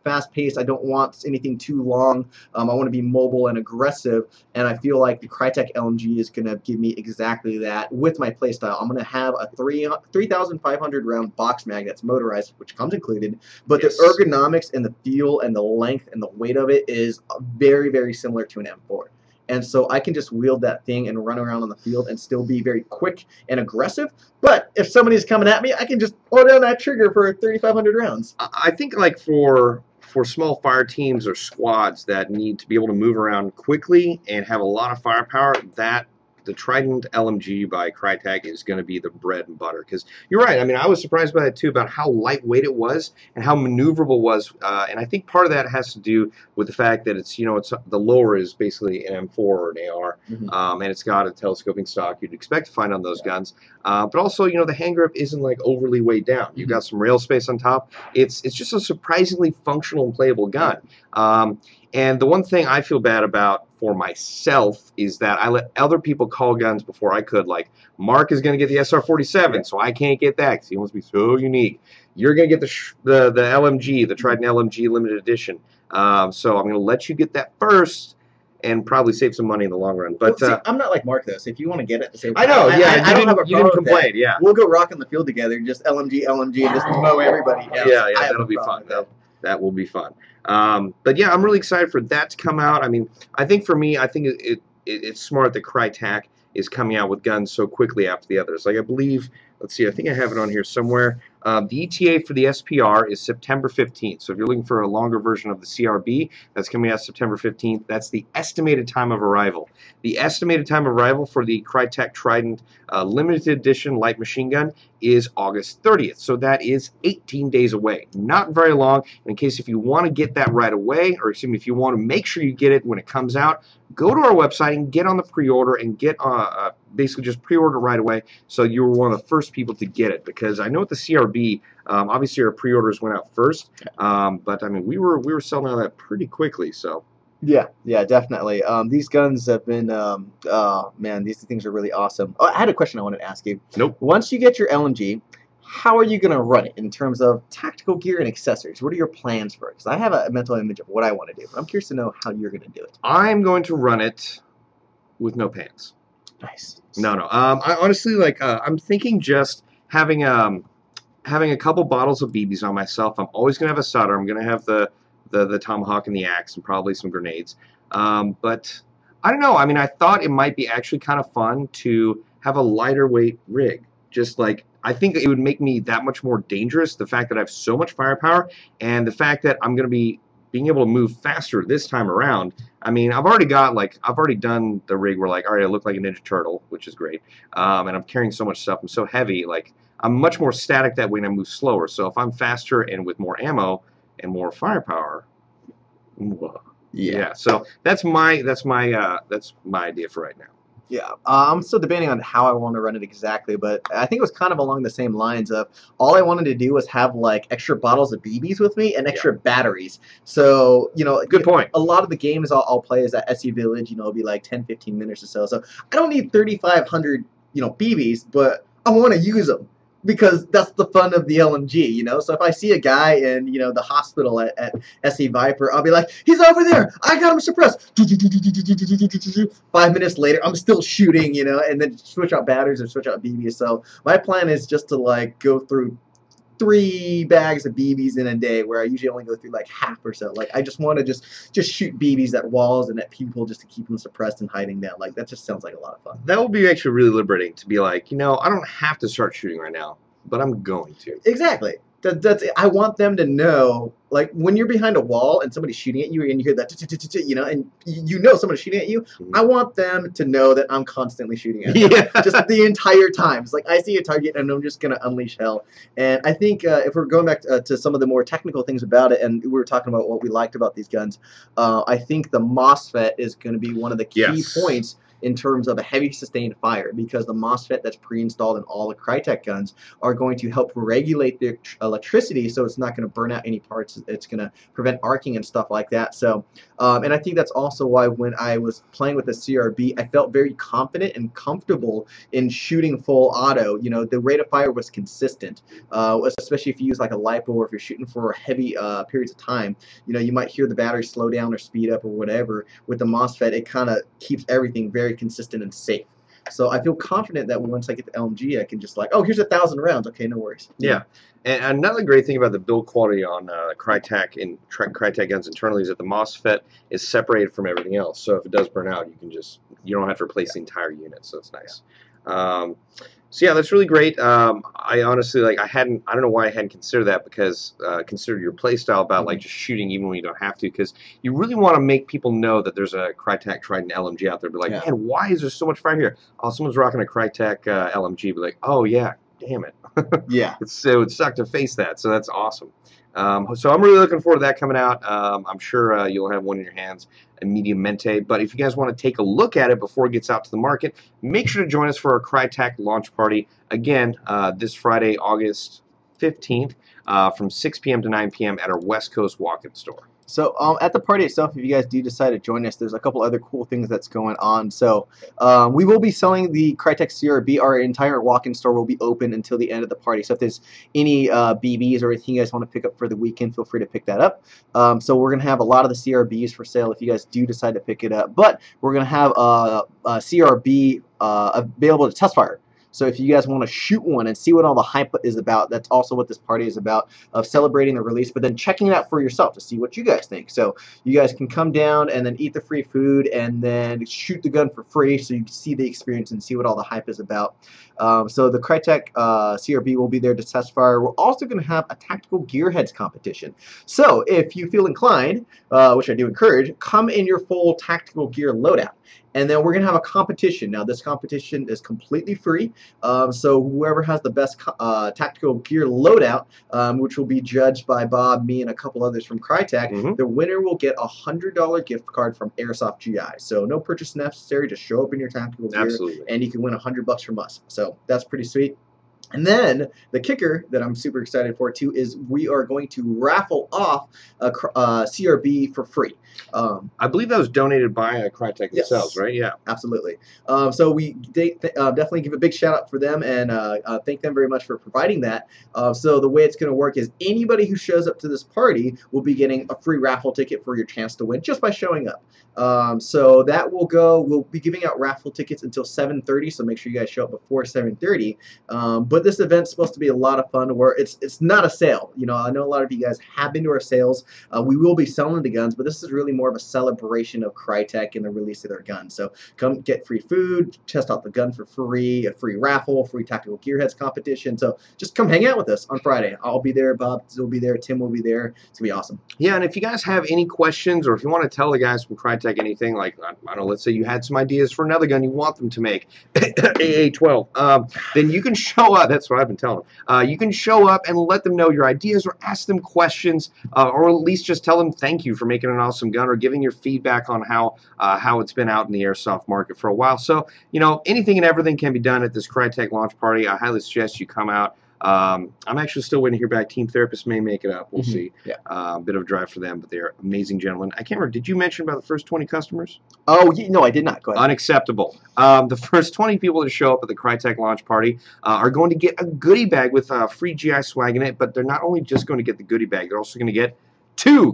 A: fast-paced. I don't want anything too long. I want to be mobile and aggressive, and I feel like the Krytac LMG is going to give me exactly that with my play style. I'm going to have a 3,500 round box mag that's motorized, which comes included, but yes, the ergonomics and the feel and the length and the weight of it is very, very similar to an M4. and so I can just wield that thing and run around on the field and still be very quick and aggressive. But if somebody's coming at me, I can just hold down that trigger for 3,500 rounds.
B: I think like for small fire teams or squads that need to be able to move around quickly and have a lot of firepower, that the Trident LMG by Krytac is going to be the bread and butter. Because you're right. I mean, I was surprised by that too, about how lightweight it was and how maneuverable it was. And I think part of that has to do with the fact that it's, it's the lower is basically an M4 or an AR, and it's got a telescoping stock you'd expect to find on those guns. But also, the hand grip isn't like overly weighed down. You've got some rail space on top. It's just a surprisingly functional and playable gun. And the one thing I feel bad about for myself is that I let other people call guns before I could. Like, Mark is going to get the SR-47, so I can't get that because he wants to be so unique. You're going to get the LMG, the Trident LMG limited edition. So I'm going to let you get that first and probably save some money in the long run. But
A: see, I'm not like Mark, though, so if you want to get it, say,
B: I know, yeah,
A: I don't have a problem
B: you didn't complain, yeah.
A: We'll go rock in the field together, just LMG, and just mow everybody else.
B: Yeah, that'll be fun. That will be fun. But yeah, I'm really excited for that to come out. I mean, I think for me, it's smart that Krytac is coming out with guns so quickly after the others. Like, I believe, let's see, I think I have it on here somewhere. The ETA for the SPR is September 15th. So if you're looking for a longer version of the CRB, that's coming out September 15th. That's the estimated time of arrival. The estimated time of arrival for the Krytac Trident limited edition light machine gun is August 30th. So that is 18 days away. Not very long. In case if you want to get that right away, or excuse me, if you want to make sure you get it when it comes out, go to our website and get on the pre-order and get basically just pre-order right away so you're one of the first people to get it. Because I know with the CRB, obviously our pre-orders went out first, but I mean we were selling out of that pretty quickly. So
A: yeah, definitely. These guns have been, man, these things are really awesome. Oh, I had a question I wanted to ask you.
B: Nope.
A: Once you get your LMG, how are you going to run it in terms of tactical gear and accessories? What are your plans for it? Because I have a mental image of what I want to do, but I'm curious to know how you're going to do it.
B: I'm going to run it with no pants.
A: Nice.
B: No. I honestly, I'm thinking just having a couple bottles of BBs on myself. I'm always going to have a solder. I'm going to have the tomahawk and the axe and probably some grenades. But I don't know. I mean, I thought it might be actually kind of fun to have a lighter weight rig. Just like, I think it would make me that much more dangerous, the fact that I have so much firepower and the fact that I'm going to be being able to move faster this time around. I mean, I've already done the rig where, like, all right, I look like a Ninja Turtle, which is great. And I'm carrying so much stuff. I'm so heavy. Like, I'm much more static that way and I move slower. So if I'm faster and with more ammo and more firepower, yeah. So that's my idea for right now.
A: Yeah, I'm still debating on how I want to run it exactly, but I think it was kind of along the same lines of all I wanted to do was have like extra bottles of BBs with me and extra batteries. So,
B: good point.
A: A lot of the games I'll play is at SE Village, it'll be like 10, 15 minutes or so. So I don't need 3,500, BBs, but I want to use them. Because that's the fun of the LMG, So if I see a guy in, the hospital at SE Viper, I'll be like, he's over there. I got him suppressed. 5 minutes later, I'm still shooting, and then switch out batteries or switch out BBs. So my plan is just to, like, go through 3 bags of BBs in a day, where I usually only go through like half or so. Like, I just want to just shoot BBs at walls and at people just to keep them suppressed and hiding down. Like, that just sounds like a lot of fun.
B: That would be actually really liberating to be like, I don't have to start shooting right now, but I'm going to.
A: Exactly. That's I want them to know, like, when you're behind a wall and somebody's shooting at you and you hear that, and somebody's shooting at you, I want them to know that I'm constantly shooting at them. Just the entire time. It's like, I see a target and I'm just going to unleash hell. And I think if we're going back to some of the more technical things about it, and we were talking about what we liked about these guns, I think the MOSFET is going to be one of the key points in terms of a heavy sustained fire, because the MOSFET that's pre-installed in all the Krytac guns are going to help regulate the electricity, so it's not going to burn out any parts. It's going to prevent arcing and stuff like that. So, and I think that's also why when I was playing with the CRB, I felt very confident and comfortable in shooting full auto. The rate of fire was consistent, especially if you use like a LiPo, or if you're shooting for heavy periods of time. You might hear the battery slow down or speed up or whatever. With the MOSFET, it kind of keeps everything very consistent and safe. So I feel confident that once I get the LMG, I can just like, oh, here's 1,000 rounds. Okay, no worries.
B: Yeah. And another great thing about the build quality on Krytac and Krytac guns internally is that the MOSFET is separated from everything else. So if it does burn out, you don't have to replace the entire unit. So it's nice. So yeah, that's really great. I honestly I don't know why I hadn't considered that, because consider your play style about like just shooting even when you don't have to, because you really want to make people know that there's a Krytac Trident LMG out there. Be like, man, why is there so much fire here? Oh, someone's rocking a Krytac LMG. Be like, oh yeah, damn it.
A: Yeah.
B: It would suck to face that. So that's awesome. So I'm really looking forward to that coming out. I'm sure you'll have one in your hands immediatamente. But if you guys want to take a look at it before it gets out to the market, make sure to join us for our Krytac launch party again this Friday, August 15th, from 6 p.m. to 9 p.m. at our West Coast walk-in store.
A: So at the party itself, if you guys do decide to join us, there's a couple other cool things that's going on. So we will be selling the Krytac CRB. Our entire walk-in store will be open until the end of the party. So if there's any BBs or anything you guys want to pick up for the weekend, feel free to pick that up. So we're going to have a lot of the CRBs for sale if you guys do decide to pick it up. But we're going to have a CRB available to test fire. So if you guys want to shoot one and see what all the hype is about, that's also what this party is about, of celebrating the release, but then checking it out for yourself to see what you guys think. So you guys can come down and then eat the free food and then shoot the gun for free so you can see the experience and see what all the hype is about. So the Krytac CRB will be there to test fire. We're also going to have a tactical gearheads competition. So if you feel inclined, which I do encourage, come in your full tactical gear loadout. And then we're going to have a competition. Now, this competition is completely free. So whoever has the best tactical gear loadout, which will be judged by Bob, me, and a couple others from Krytac, the winner will get a $100 gift card from Airsoft GI. So no purchase necessary. Just show up in your tactical gear, and you can win $100 from us. So that's pretty sweet. And then the kicker that I'm super excited for too is we are going to raffle off a CRB for free.
B: I believe that was donated by Krytac themselves, right? Yeah,
A: absolutely. So we definitely give a big shout out for them and thank them very much for providing that. So the way it's going to work is anybody who shows up to this party will be getting a free raffle ticket for your chance to win just by showing up. So that will go. We'll be giving out raffle tickets until 7:30. So make sure you guys show up before 7:30. But this event's supposed to be a lot of fun. Where it's not a sale. You know, I know a lot of you guys have been to our sales. We will be selling the guns, but this is really more of a celebration of Krytac and the release of their guns. So come get free food, test out the gun for free, a free raffle, free tactical gearheads competition. So just come hang out with us on Friday. I'll be there. Bob will be there. Tim will be there. It's gonna be awesome.
B: Yeah, and if you guys have any questions or if you want to tell the guys from Krytac anything, like I don't know, let's say you had some ideas for another gun you want them to make, AA12, then you can show up. That's what I've been telling them. You can show up and let them know your ideas or ask them questions, or at least just tell them thank you for making an awesome gun or giving your feedback on how it's been out in the airsoft market for a while. So, you know, anything and everything can be done at this Krytac launch party. I highly suggest you come out. I'm actually still waiting to hear back. Team Therapist may make it up. We'll see. Yeah. Bit of a drive for them, but they're amazing gentlemen. I can't remember. Did you mention about the first 20 customers?
A: Oh, no, I did not. Go ahead.
B: Unacceptable. The first 20 people to show up at the Krytac launch party are going to get a goodie bag with free GI swag in it, but they're not only just going to get the goodie bag, they're also going to get two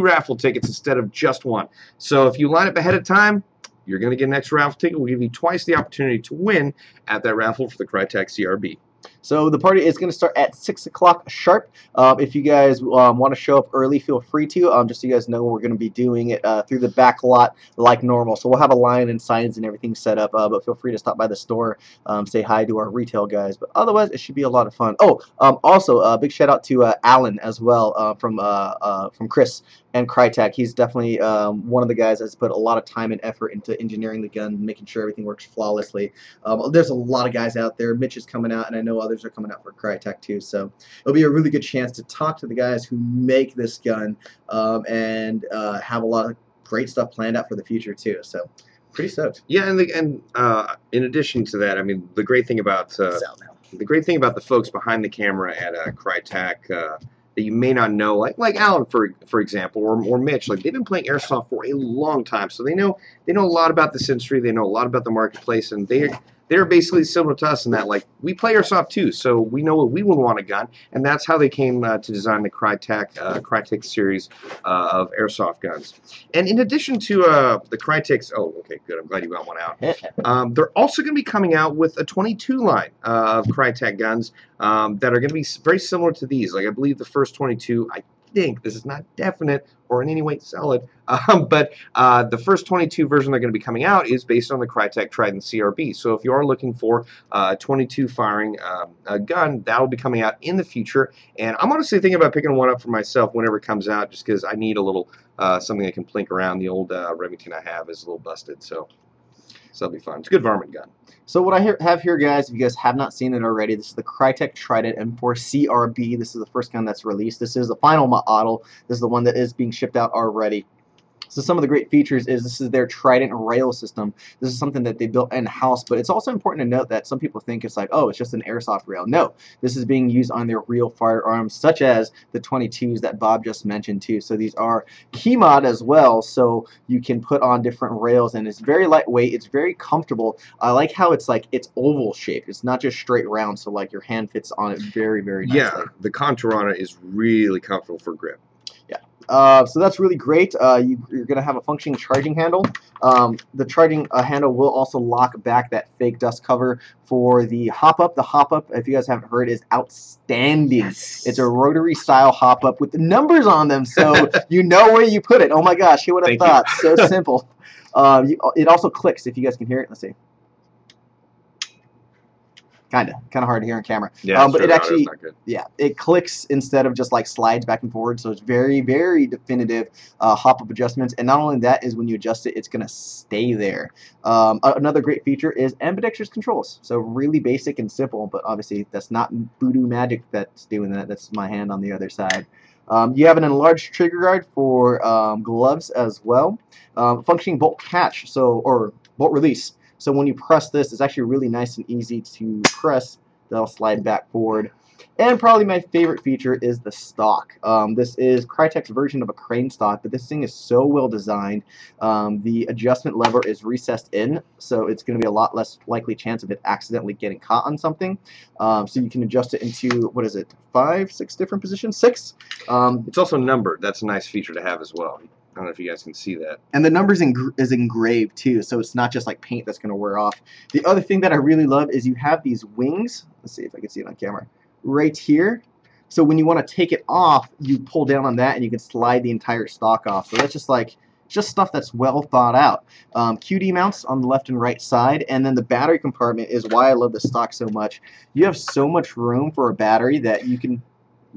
B: raffle tickets instead of just one. So if you line up ahead of time, you're going to get an extra raffle ticket. We'll give you twice the opportunity to win at that raffle for the Krytac CRB.
A: So the party is going to start at 6 o'clock sharp. If you guys want to show up early, feel free to. Just so you guys know, we're going to be doing it through the back lot like normal. So we'll have a line and signs and everything set up. But feel free to stop by the store, say hi to our retail guys. But otherwise, it should be a lot of fun. Oh, also a big shout out to Alan as well from Chris and Krytac. He's definitely one of the guys that's put a lot of time and effort into engineering the gun, making sure everything works flawlessly. There's a lot of guys out there. Mitch is coming out, and I know others are coming out for Krytac too. So it'll be a really good chance to talk to the guys who make this gun and have a lot of great stuff planned out for the future too. So pretty stoked.
B: Yeah, and in addition to that, I mean, the great thing about the folks behind the camera at Krytac that you may not know, like Alan, for example, or Mitch, like they've been playing airsoft for a long time, so they know a lot about this industry, they know a lot about the marketplace, and they're basically similar to us in that, like, we play Airsoft too, so we know what we would want a gun, and that's how they came to design the Krytac series of Airsoft guns. And in addition to the Krytacs, oh, okay, good, I'm glad you got one out. They're also going to be coming out with a 22 line of Krytac guns that are going to be very similar to these. Like, I believe the first 22, I think, this is not definite or in any way solid, but the first 22 version they're going to be coming out is based on the Krytac Trident CRB. So if you are looking for a 22 firing gun, that'll be coming out in the future. And I'm honestly thinking about picking one up for myself whenever it comes out, just because I need a little something I can plink around. The old Remington I have is a little busted, so that'll be fun. It's a good varmint gun.
A: So what I have here, guys, if you guys have not seen it already, this is the Krytac Trident M4 CRB. This is the first gun that's released. This is the final model. This is the one that is being shipped out already. So some of the great features is this is their Trident rail system. This is something that they built in-house, but it's also important to note that some people think it's like, oh, it's just an airsoft rail. No, this is being used on their real firearms, such as the 22s that Bob just mentioned too. So these are key mod as well, so you can put on different rails, and it's very lightweight. It's very comfortable. I like how it's like it's oval shaped. It's not just straight round, so like your hand fits on it very, very nicely.
B: Yeah, the contour on it is really comfortable for grip.
A: So that's really great. You're going to have a functioning charging handle. The charging handle will also lock back that fake dust cover for the hop-up. The hop-up, if you guys haven't heard, is outstanding. Yes. It's a rotary style hop-up with the numbers on them, so you know where you put it. Oh my gosh, who would have thought? So simple. It also clicks, if you guys can hear it. Let's see. Kind of hard to hear on camera.
B: Yeah,
A: but it actually, it clicks instead of just like slides back and forward. So it's very, very definitive hop-up adjustments. And not only that is when you adjust it, it's going to stay there. Another great feature is ambidextrous controls. So really basic and simple, but obviously that's not voodoo magic that's doing that. That's my hand on the other side. You have an enlarged trigger guard for gloves as well. Functioning bolt catch, or bolt release. So when you press this, it's actually really nice and easy to press. That'll slide back forward. And probably my favorite feature is the stock. This is Krytac's version of a crane stock, but this thing is so well designed. The adjustment lever is recessed in, so it's going to be a lot less likely chance of it accidentally getting caught on something. So you can adjust it into, what is it, 5, 6 different positions? 6?
B: It's also numbered. That's a nice feature to have as well. I don't know if you guys can see that.
A: And the numbers is engraved too, so it's not just like paint that's going to wear off. The other thing that I really love is you have these wings. Let's see if I can see it on camera. Right here. So when you want to take it off, you pull down on that and you can slide the entire stock off. So that's just stuff that's well thought out. QD mounts on the left and right side, and then the battery compartment is why I love the stock so much. You have so much room for a battery that you can...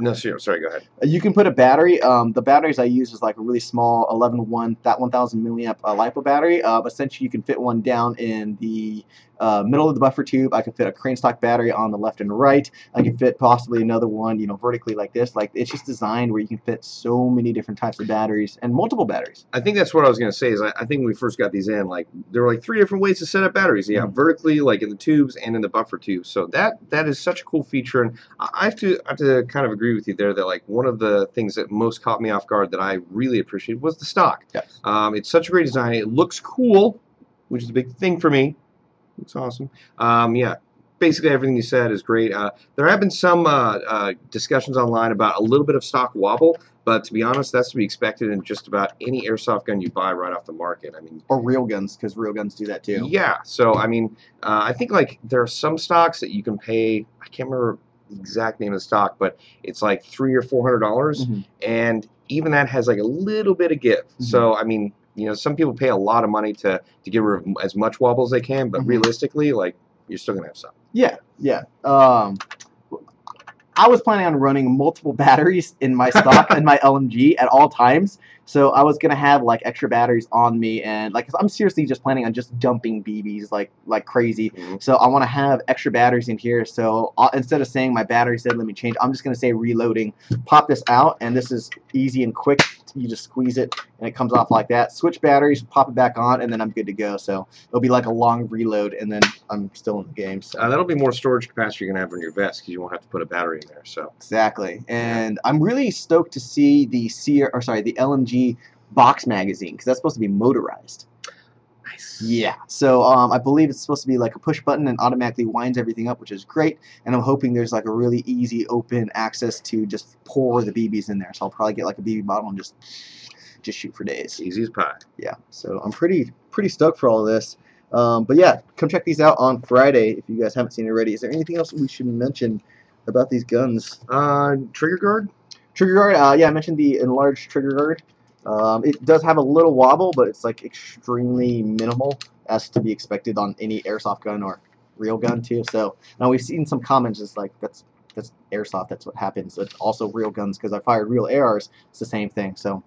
B: No, sorry, go ahead.
A: You can put a battery. The batteries I use is like a really small 11-1, that 1,000 milliamp LiPo battery. Essentially, you can fit one down in the middle of the buffer tube. I can fit a crane stock battery on the left and right. I can fit possibly another one, vertically like this. Like, it's just designed where you can fit so many different types of batteries and multiple batteries.
B: I think that's what I was going to say. Is I think when we first got these in, like there were like 3 different ways to set up batteries. Yeah, vertically, like in the tubes, and in the buffer tubes. So that is such a cool feature, and I have to kind of agree with you there that like one of the things that most caught me off guard that I really appreciated was the stock.
A: Yes.
B: It's such a great design. It looks cool, which is a big thing for me. Looks awesome. Yeah, basically everything you said is great. There have been some discussions online about a little bit of stock wobble, but to be honest, that's to be expected in just about any airsoft gun you buy right off the market. I mean,
A: or real guns, because real guns do that too.
B: Yeah. So I mean, I think like there are some stocks that you can pay. I can't remember the exact name of the stock, but it's like $300 or $400, and even that has like a little bit of give. So I mean, some people pay a lot of money to get rid of as much wobble as they can, but realistically, like, you're still gonna have some.
A: Yeah. I was planning on running multiple batteries in my stock and my LMG at all times. So I was going to have like extra batteries on me, and like, 'cause I'm seriously just planning on just dumping BBs like crazy. So I want to have extra batteries in here. So instead of saying my battery said let me change, I'm just going to say reloading. Pop this out, and this is easy and quick. You just squeeze it and it comes off like that. Switch batteries, pop it back on, and then I'm good to go. So it'll be like a long reload, and then I'm still in the game. So
B: that'll be more storage capacity you're gonna have in your vest because you won't have to put a battery in there. So
A: exactly, and I'm really stoked to see the LMG box magazine, because that's supposed to be motorized.
B: Nice.
A: Yeah. So I believe it's supposed to be like a push button and automatically winds everything up, which is great. And I'm hoping there's like a really easy open access to just pour the BBs in there. So I'll probably get like a BB bottle and just shoot for days.
B: Easy as pie.
A: Yeah. So I'm pretty stoked for all of this. But yeah, come check these out on Friday if you guys haven't seen it already. Is there anything else we should mention about these guns?
B: Trigger guard?
A: Trigger guard, yeah, I mentioned the enlarged trigger guard. It does have a little wobble, but it's like extremely minimal, as to be expected on any airsoft gun or real gun too. So now we've seen some comments just like that's airsoft, that's what happens. It's also real guns because I fired real ARs. It's the same thing. So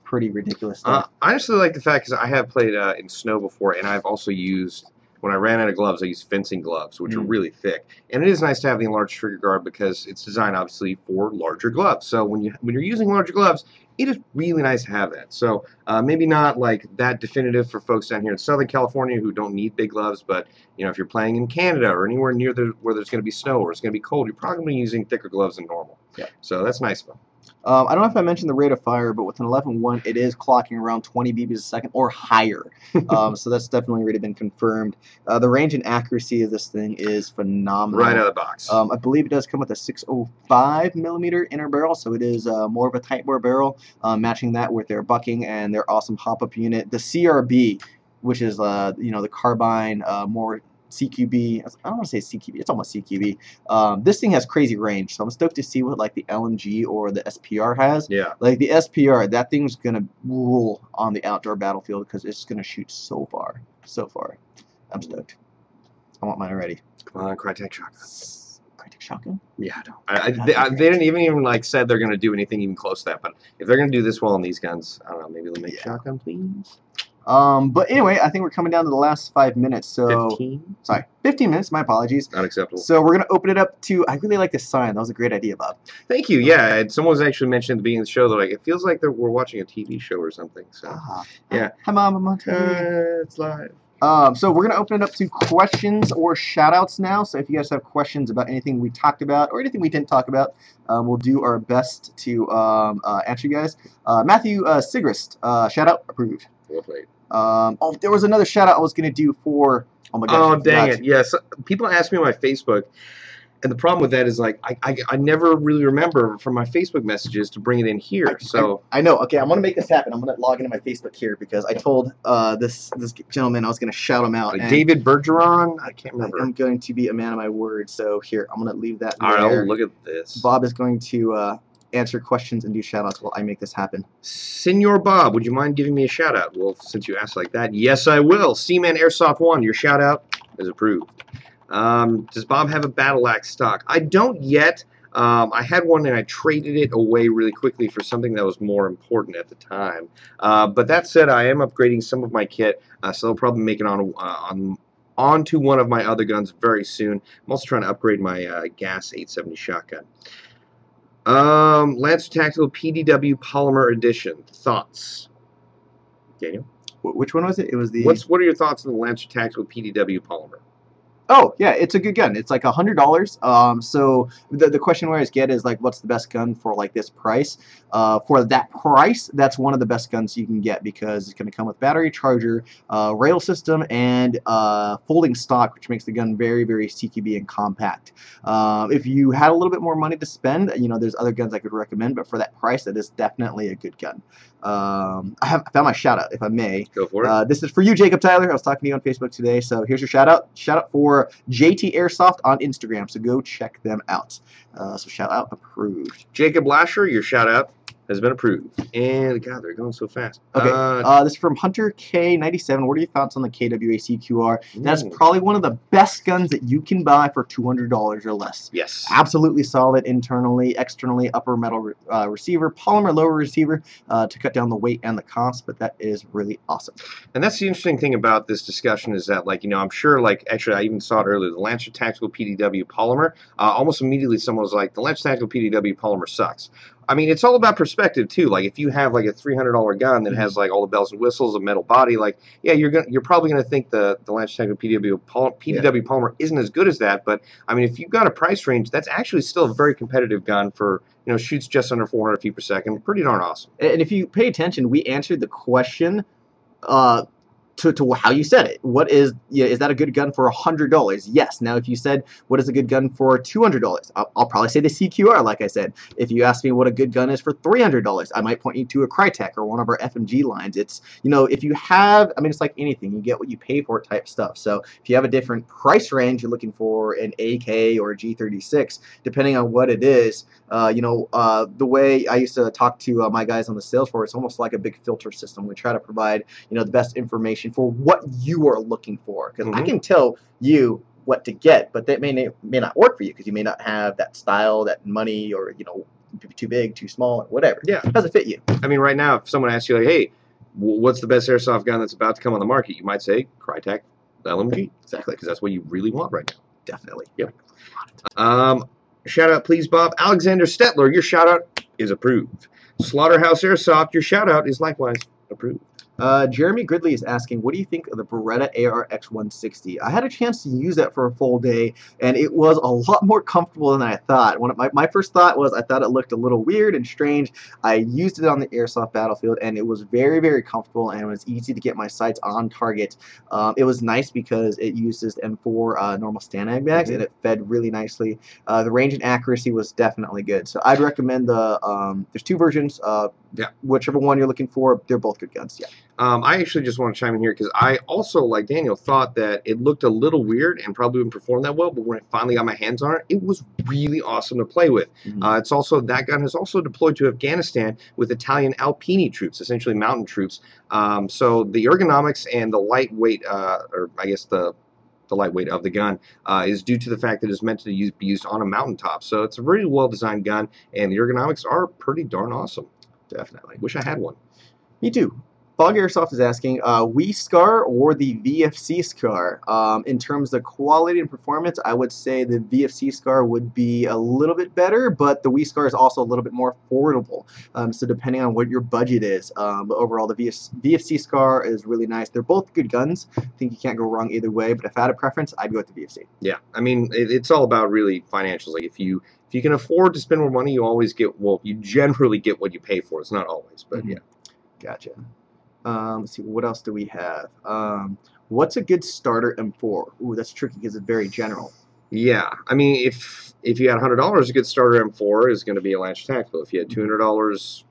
A: pretty ridiculous stuff.
B: I actually like the fact because I have played in snow before, and I've also used, when I ran out of gloves, I used fencing gloves, which are really thick. And it is nice to have the enlarged trigger guard because it's designed obviously for larger gloves. So when you're using larger gloves, it is really nice to have that. So maybe not like that definitive for folks down here in Southern California who don't need big gloves, but you know, if you're playing in Canada or anywhere near where there's going to be snow or it's going to be cold, you're probably going to be using thicker gloves than normal.
A: Yeah.
B: So that's nice.
A: I don't know if I mentioned the rate of fire, but with an 11.1, it is clocking around 20 BBs a second or higher. So that's definitely already been confirmed. The range and accuracy of this thing is phenomenal.
B: Right out of the box.
A: I believe it does come with a 605 millimeter inner barrel, so it is more of a tight bore barrel, matching that with their bucking and their awesome hop-up unit. The CRB, which is you know, the carbine, more CQB. I don't want to say CQB. It's almost CQB. This thing has crazy range, so I'm stoked to see what like the LMG or the SPR has.
B: Yeah.
A: Like the SPR, that thing's gonna rule on the outdoor battlefield because it's gonna shoot so far, so far. I'm stoked. I want mine already.
B: Come on, Krytac shotgun.
A: Krytac shotgun?
B: Yeah, I don't. They didn't even like said they're gonna do anything even close to that. But if they're gonna do this well on these guns, I don't know. Maybe they'll make shotgun, please.
A: But anyway, I think we're coming down to the last 5 minutes. So
B: 15?
A: Sorry, 15 minutes. My apologies.
B: Not acceptable.
A: So we're gonna open it up to. I really like this sign. That was a great idea, Bob.
B: Thank you. Yeah, and someone was actually mentioned at the beginning of the show that like it feels like we're watching a TV show or something. So yeah.
A: Hi, Mom. I'm on TV.
B: It's live.
A: So we're gonna open it up to questions or shout-outs now. So if you guys have questions about anything we talked about or anything we didn't talk about, we'll do our best to answer you guys. Matthew Sigrist, shout-out approved.
B: Well played.
A: Oh, there was another shout-out I was gonna do for. Oh my gosh.
B: Oh dang it! Yes, people ask me on my Facebook. And the problem with that is, like, I never really remember from my Facebook messages to bring it in here.
A: I know. Okay, I'm going to make this happen. I'm going to log into my Facebook here because I told this gentleman I was going to shout him out.
B: Like David Bergeron? I can't remember.
A: I'm going to be a man of my word. So here, I'm going to leave that
B: there. All right, look at this.
A: Bob is going to answer questions and do shout-outs while I make this happen.
B: Senor Bob, would you mind giving me a shout-out? Well, since you asked like that, yes, I will. Seaman Airsoft 1, your shout-out is approved. Does Bob have a battle axe stock? I don't yet. I had one and I traded it away really quickly for something that was more important at the time. But that said, I am upgrading some of my kit, so I'll probably make it onto one of my other guns very soon. I'm also trying to upgrade my gas 870 shotgun. Lancer Tactical PDW Polymer Edition. Thoughts? Daniel?
A: Which one was it? It was the.
B: What are your thoughts on the Lancer Tactical PDW Polymer?
A: Oh, yeah, it's a good gun. It's like $100. So the question we always get is, like, what's the best gun for, like, this price? For that price, that's one of the best guns you can get because it's going to come with battery, charger, rail system, and folding stock, which makes the gun very, very CQB and compact. If you had a little bit more money to spend, you know, there's other guns I could recommend, but for that price, that is definitely a good gun. I found my shout-out, if I may.
B: Go for it.
A: This is for you, Jacob Tyler. I was talking to you on Facebook today, so here's your shout-out. Shout-out for JT Airsoft on Instagram, so go check them out. So shout-out approved.
B: Jacob Lasher, your shout-out has been approved. And, God, they're going so fast.
A: Okay, this is from Hunter K97. What are your thoughts on the KWA-CQR? That's probably one of the best guns that you can buy for $200 or less.
B: Yes.
A: Absolutely solid internally, externally, upper metal receiver, polymer lower receiver to cut down the weight and the cost, but that is really awesome.
B: And that's the interesting thing about this discussion is that, like, you know, I'm sure, like, actually I even saw it earlier, the Lancer Tactical PDW Polymer, almost immediately someone was like, the Lancer Tactical PDW Polymer sucks. I mean, it's all about perspective too. Like, if you have like a $300 gun that has like all the bells and whistles, a metal body, like, yeah, you're probably gonna think the Lancer Tactical PDW Polymer isn't as good as that. But I mean, if you've got a price range, that's actually still a very competitive gun for, you know, shoots just under 400 feet per second. Pretty darn awesome.
A: And if you pay attention, we answered the question to how you said it. What is is that a good gun for $100? Yes. Now, if you said what is a good gun for $200, I'll probably say the CQR. Like I said, if you ask me what a good gun is for $300, I might point you to a Krytac or one of our FMG lines. It's if you have, I mean, it's like anything, you get what you pay for type stuff. So if you have a different price range, you're looking for an AK or a G36, depending on what it is. The way I used to talk to my guys on the sales floor, it's almost like a big filter system. We try to provide the best information for what you are looking for, because I can tell you what to get, but that may not work for you because you may not have that style, that money, or too big, too small, whatever.
B: Yeah,
A: it doesn't fit you.
B: I mean, right now, if someone asks you like, hey, what's the best airsoft gun that's about to come on the market, you might say Krytac LMG.
A: Exactly,
B: because that's what you really want right now.
A: Definitely.
B: Yep. Shout out, please, Bob. Alexander Stetler, your shout out is approved. Slaughterhouse Airsoft, your shout out is likewise approved.
A: Jeremy Gridley is asking, what do you think of the Beretta ARX160? I had a chance to use that for a full day, and it was a lot more comfortable than I thought. My first thought was I thought it looked a little weird and strange. I used it on the airsoft battlefield, and it was very, very comfortable, and it was easy to get my sights on target. It was nice because it uses M4 normal Stanag bags, and it fed really nicely. The range and accuracy was definitely good. So I'd recommend there's two versions. Whichever one you're looking for, they're both good guns. Yeah.
B: I actually just want to chime in here because I also, like Daniel, thought that it looked a little weird and probably wouldn't perform that well, but when I finally got my hands on it, it was really awesome to play with. It's also, that gun has also deployed to Afghanistan with Italian Alpini troops, essentially mountain troops. So the ergonomics and the lightweight, or I guess the lightweight of the gun is due to the fact that it's meant to be used on a mountaintop. So it's a really well-designed gun, and the ergonomics are pretty darn awesome.
A: Definitely.
B: Wish I had one.
A: Me too. Fog Airsoft is asking, Wii Scar or the VFC Scar? In terms of quality and performance, I would say the VFC Scar would be a little bit better, but the Wii Scar is also a little bit more affordable. So depending on what your budget is, but overall the VFC Scar is really nice. They're both good guns. I think you can't go wrong either way, but if I had a preference, I'd go with the VFC.
B: Yeah, I mean, it's all about really financials. Like if you can afford to spend more money, you always get, well, you generally get what you pay for. It's not always, but yeah.
A: Gotcha. Let's see, what else do we have? What's a good starter M4? Ooh, that's tricky because it's very general.
B: Yeah, I mean, if you had $100, a good starter M4 is going to be a Lance Tactical. If you had $200,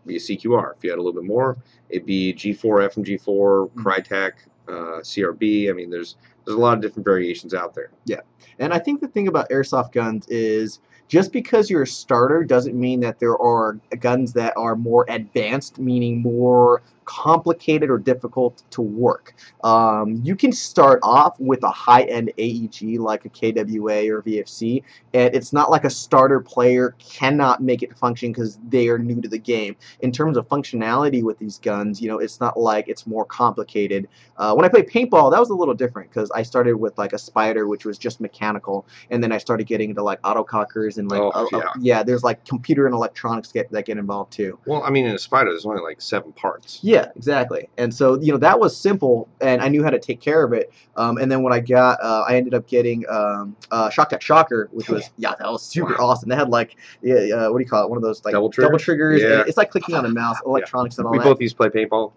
B: be a CQR. If you had a little bit more, it'd be G4, FMG4, Krytac, CRB. I mean, there's a lot of different variations out there.
A: Yeah, and I think the thing about airsoft guns is just because you're a starter doesn't mean that there are guns that are more advanced, meaning more complicated or difficult to work. You can start off with a high-end AEG like a KWA or VFC, and it's not like a starter player cannot make it function because they are new to the game. In terms of functionality with these guns, it's not like it's more complicated. When I played paintball, that was a little different because I started with like a Spider, which was just mechanical, and then I started getting into like autocockers and like there's like computer and electronics that get involved too.
B: Well, I mean, in a Spider, there's only like 7 parts.
A: Yeah, exactly. And so, that was simple, and I knew how to take care of it. And then when I got, I ended up getting Shock Shocker, which was, that was super awesome. They had like, what do you call it? One of those like double triggers.
B: Yeah.
A: It's like clicking on a mouse, electronics and all that.
B: We both used to play paintball.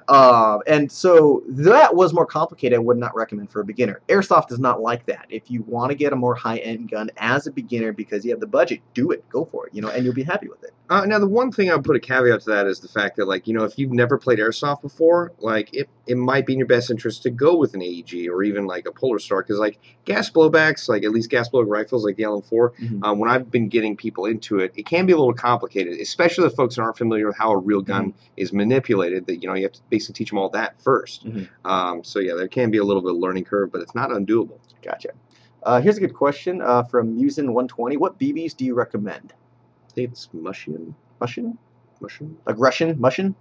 A: So, and so that was more complicated. I would not recommend for a beginner. Airsoft is not like that. If you want to get a more high-end gun as a beginner because you have the budget, do it. Go for it, and you'll be happy with it.
B: Now, the one thing I would put a caveat to that is the fact that, like, if you've never played airsoft before, like, it might be in your best interest to go with an AEG or even, like, a Polar Star, because, like, gas blowbacks, like, at least gas blowing rifles like the LM4, when I've been getting people into it, it can be a little complicated, especially if folks aren't familiar with how a real gun is manipulated, that, you have to basically teach them all that first. So, yeah, there can be a little bit of learning curve, but it's not undoable.
A: Gotcha. Here's a good question from Musin120. What BBs do you recommend?
B: I think it's Mushin.
A: Like Russian? Mushin?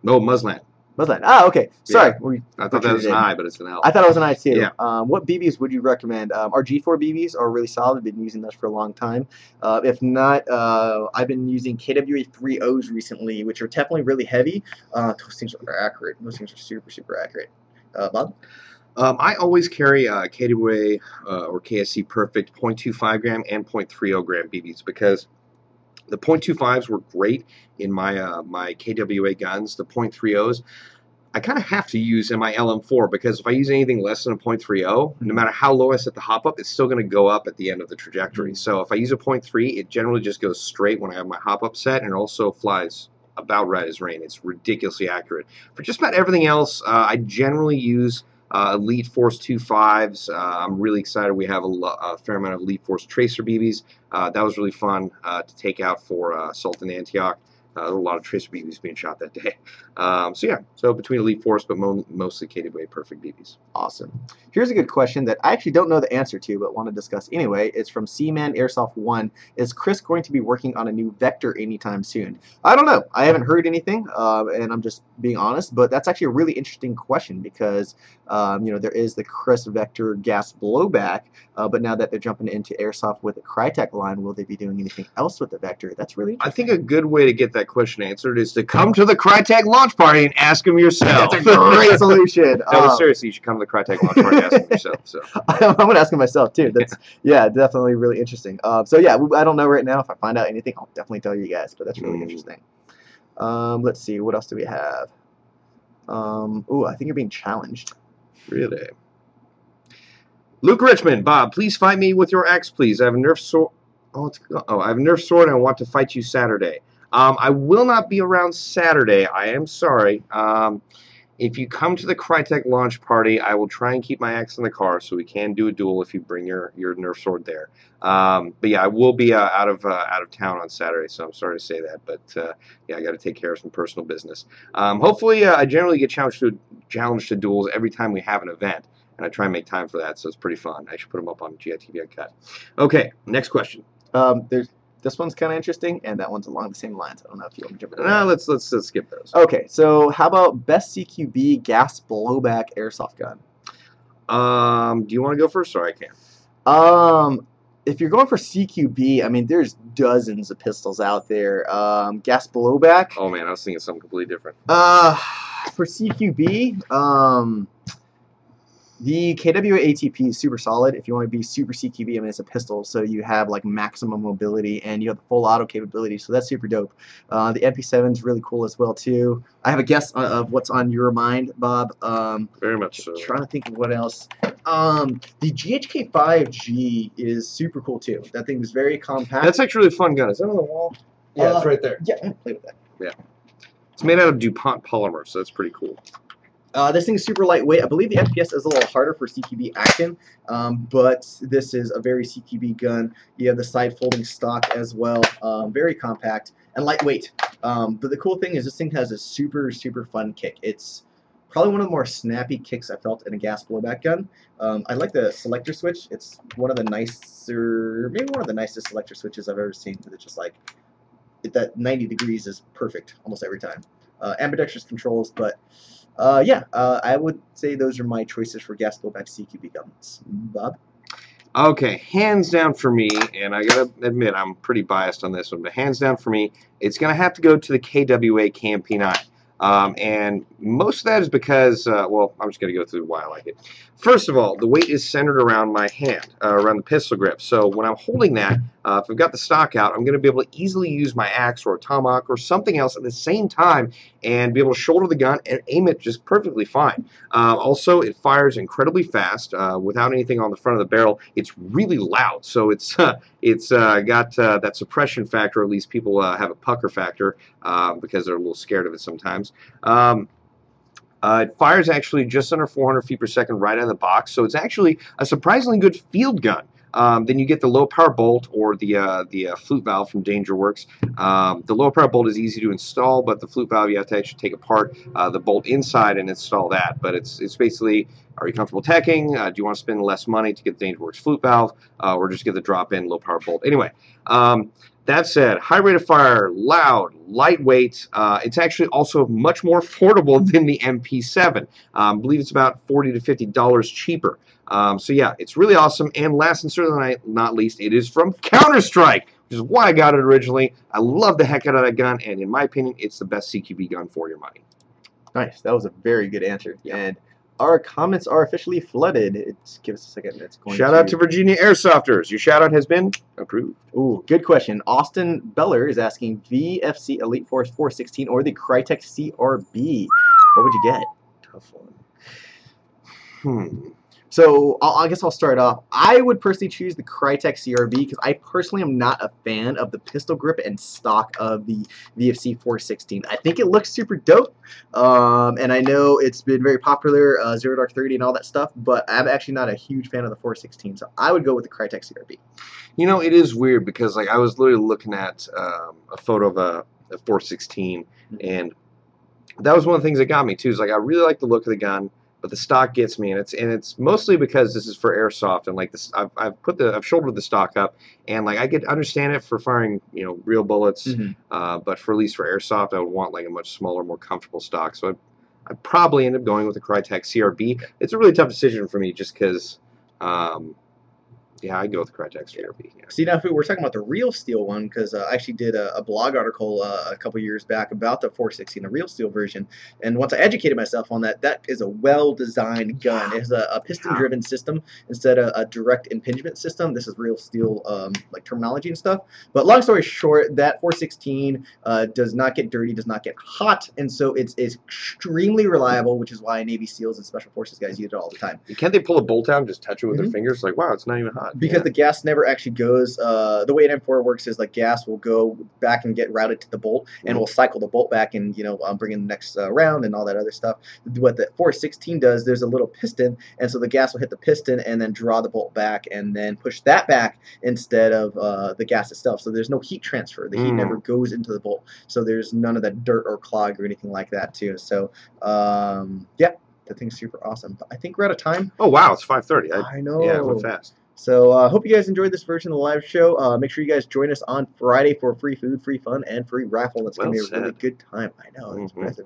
B: No, Muslan.
A: Muslan. Ah, okay. Sorry.
B: Yeah. I thought that was an I, but it's an L.
A: I thought it was an I too.
B: Yeah.
A: What BBs would you recommend? Our G4 BBs are really solid. I've been using those for a long time. If not, I've been using KWA 3.0s recently, which are definitely really heavy. Those things are accurate. Those things are super, super accurate. Bob?
B: I always carry KWA or KSC Perfect 0.25 gram and 0.30 gram BBs because the 0.25s were great in my my KWA guns. The 0.30s, I kind of have to use in my LM4 because if I use anything less than a .30, no matter how low I set the hop up, it's still going to go up at the end of the trajectory. So if I use a .3, it generally just goes straight when I have my hop up set, and it also flies about right as rain. It's ridiculously accurate. For just about everything else, I generally use Elite Force 2.5s. I'm really excited. We have a fair amount of Elite Force Tracer BBs. That was really fun to take out for Sultan Antioch. There were a lot of Tracer BBs being shot that day. So yeah, so between Elite Force, but mostly KWA Perfect BBs.
A: Awesome. Here's a good question that I actually don't know the answer to, but want to discuss anyway. It's from Seaman Airsoft 1. Is Chris going to be working on a new Vector anytime soon? I don't know. I haven't heard anything, and I'm just being honest, but that's actually a really interesting question because, you know, there is the Chris Vector gas blowback, but now that they're jumping into Airsoft with the Krytac line, will they be doing anything else with the Vector? That's really interesting.
B: I think a good way to get that question answered is to come to the Krytac launch party and ask him yourself.
A: That's a great solution.
B: No, seriously, you should come to the Krytac launch party and ask him yourself. So.
A: I'm going to ask him myself, too. That's yeah, definitely really interesting. So, yeah, I don't know right now. If I find out anything, I'll definitely tell you guys, but that's really interesting. Let's see. What else do we have? Ooh, I think you're being challenged.
B: Really? Luke Richmond, Bob, please fight me with your axe, please. I have a Nerf sword. I have a Nerf sword and I want to fight you Saturday. I will not be around Saturday. I am sorry. If you come to the Krytac launch party, I will try and keep my axe in the car so we can do a duel if you bring your Nerf sword there. But yeah, I will be out of town on Saturday, so I'm sorry to say that. But yeah, I got to take care of some personal business. Hopefully, I generally get challenged to duels every time we have an event, and I try and make time for that, so it's pretty fun. I should put them up on GITV Uncut. Okay, next question.
A: This one's kind of interesting, and that one's along the same lines. I don't know if you want to jump in.
B: No, let's skip those.
A: Okay, so how about best CQB gas blowback airsoft gun?
B: Do you want to go first, or I can?
A: If you're going for CQB, I mean, there's dozens of pistols out there. Gas blowback.
B: Oh man, I was thinking something completely different.
A: For CQB, the KWA ATP is super solid. If you want to be super CQB, I mean, it's a pistol, so you have like maximum mobility and you have the full auto capability, so that's super dope. The MP7 is really cool as well too. I have a guess of what's on your mind, Bob.
B: Very much so.
A: Trying to think of what else. The GHK5G is super cool too. That thing is very compact.
B: That's actually a fun gun. Is that on the wall? Yeah, it's right there.
A: Yeah, I'm gonna play with that.
B: Yeah. It's made out of DuPont polymer, so that's pretty cool.
A: This thing is super lightweight. I believe the FPS is a little harder for CQB action, but this is a very CQB gun. You have the side folding stock as well. Very compact and lightweight. But the cool thing is this thing has a super, super fun kick. It's probably one of the more snappy kicks I felt in a gas blowback gun. I like the selector switch. It's one of the nicer, maybe one of the nicest selector switches I've ever seen. It's just like, that 90 degrees is perfect almost every time. Ambidextrous controls, but yeah, I would say those are my choices for gas blowback CQB guns. Bob?
B: Okay, hands down for me, and I gotta admit I'm pretty biased on this one, but hands down for me, it's gonna have to go to the KWA KMP9. And most of that is because, well, I'm just going to go through why I like it. First of all, the weight is centered around my hand, around the pistol grip. So when I'm holding that, if I've got the stock out, I'm going to be able to easily use my axe or a tomahawk or something else at the same time and be able to shoulder the gun and aim it just perfectly fine. Also, it fires incredibly fast without anything on the front of the barrel. It's really loud, so it's got that suppression factor. At least people have a pucker factor because they're a little scared of it sometimes. It fires actually just under 400 feet per second right out of the box, so it's actually a surprisingly good field gun. Then you get the low power bolt or the flute valve from DangerWorks. The low power bolt is easy to install, but the flute valve you have to actually take apart the bolt inside and install that. But it's basically, are you comfortable teching? Do you want to spend less money to get the DangerWorks flute valve, or just get the drop-in low power bolt? Anyway. That said, high rate of fire, loud, lightweight. It's actually also much more affordable than the MP7. I believe it's about $40 to $50 cheaper. So yeah, it's really awesome. And last and certainly not least, it is from Counter-Strike, which is why I got it originally. I love the heck out of that gun, and in my opinion, it's the best CQB gun for your money.
A: Nice. That was a very good answer.
B: Yeah.
A: And our comments are officially flooded. Give us a second. It's going
B: shout out to Virginia Airsofters. Your shout out has been approved.
A: Ooh, good question. Austin Beller is asking VFC Elite Force 416 or the Krytac CRB. What would you get?
B: Tough one.
A: So I guess I'll start off. I would personally choose the Krytac CRB because I personally am not a fan of the pistol grip and stock of the VFC 416. I think it looks super dope, and I know it's been very popular, Zero Dark 30 and all that stuff, but I'm actually not a huge fan of the 416, so I would go with the Krytac CRB.
B: You know, it is weird because like I was literally looking at a photo of a 416, and that was one of the things that got me too. Is like I really like the look of the gun, but the stock gets me, and it's mostly because this is for airsoft, and like this, I've shouldered the stock up, and like I could understand it for firing, you know, real bullets, but for at least for airsoft, I would want like a much smaller, more comfortable stock. So I'd probably end up going with the Krytac CRB. It's a really tough decision for me, just because. Yeah, I'd go with the Krytac CRB. Yeah.
A: See, now if we're talking about the real steel one, because I actually did a blog article a couple years back about the 416, the real steel version, and once I educated myself on that, that is a well-designed gun. It has a piston-driven system instead of a direct impingement system. This is real steel, like terminology and stuff. But long story short, that 416 does not get dirty, does not get hot, and so it's extremely reliable, which is why Navy SEALs and Special Forces guys use it all the time.
B: Can't they pull a bolt out and just touch it with their fingers? Like, wow, it's not even hot.
A: Because the gas never actually goes, the way an M4 works is like gas will go back and get routed to the bolt, and we'll cycle the bolt back and, you know, bring in the next round and all that other stuff. What the 416 does, there's a little piston, and so the gas will hit the piston and then draw the bolt back and then push that back instead of the gas itself. So there's no heat transfer. The heat never goes into the bolt. So there's none of that dirt or clog or anything like that too. So, yeah, that thing's super awesome. I think we're out of time.
B: Oh, wow, it's 5:30.
A: I know.
B: Yeah, it went fast.
A: So I hope you guys enjoyed this version of the live show. Make sure you guys join us on Friday for free food, free fun, and free raffle. That's going to be a really good time. I know, it's impressive.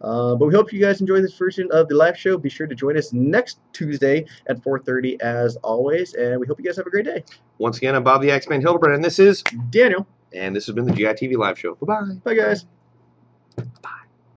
A: But we hope you guys enjoy this version of the live show. Be sure to join us next Tuesday at 4:30 as always, and we hope you guys have a great day.
B: Once again, I'm Bob the X-Man Hildebrand, and this is
A: Daniel.
B: And this has been the GITV live show. Bye-bye.
A: Bye, guys.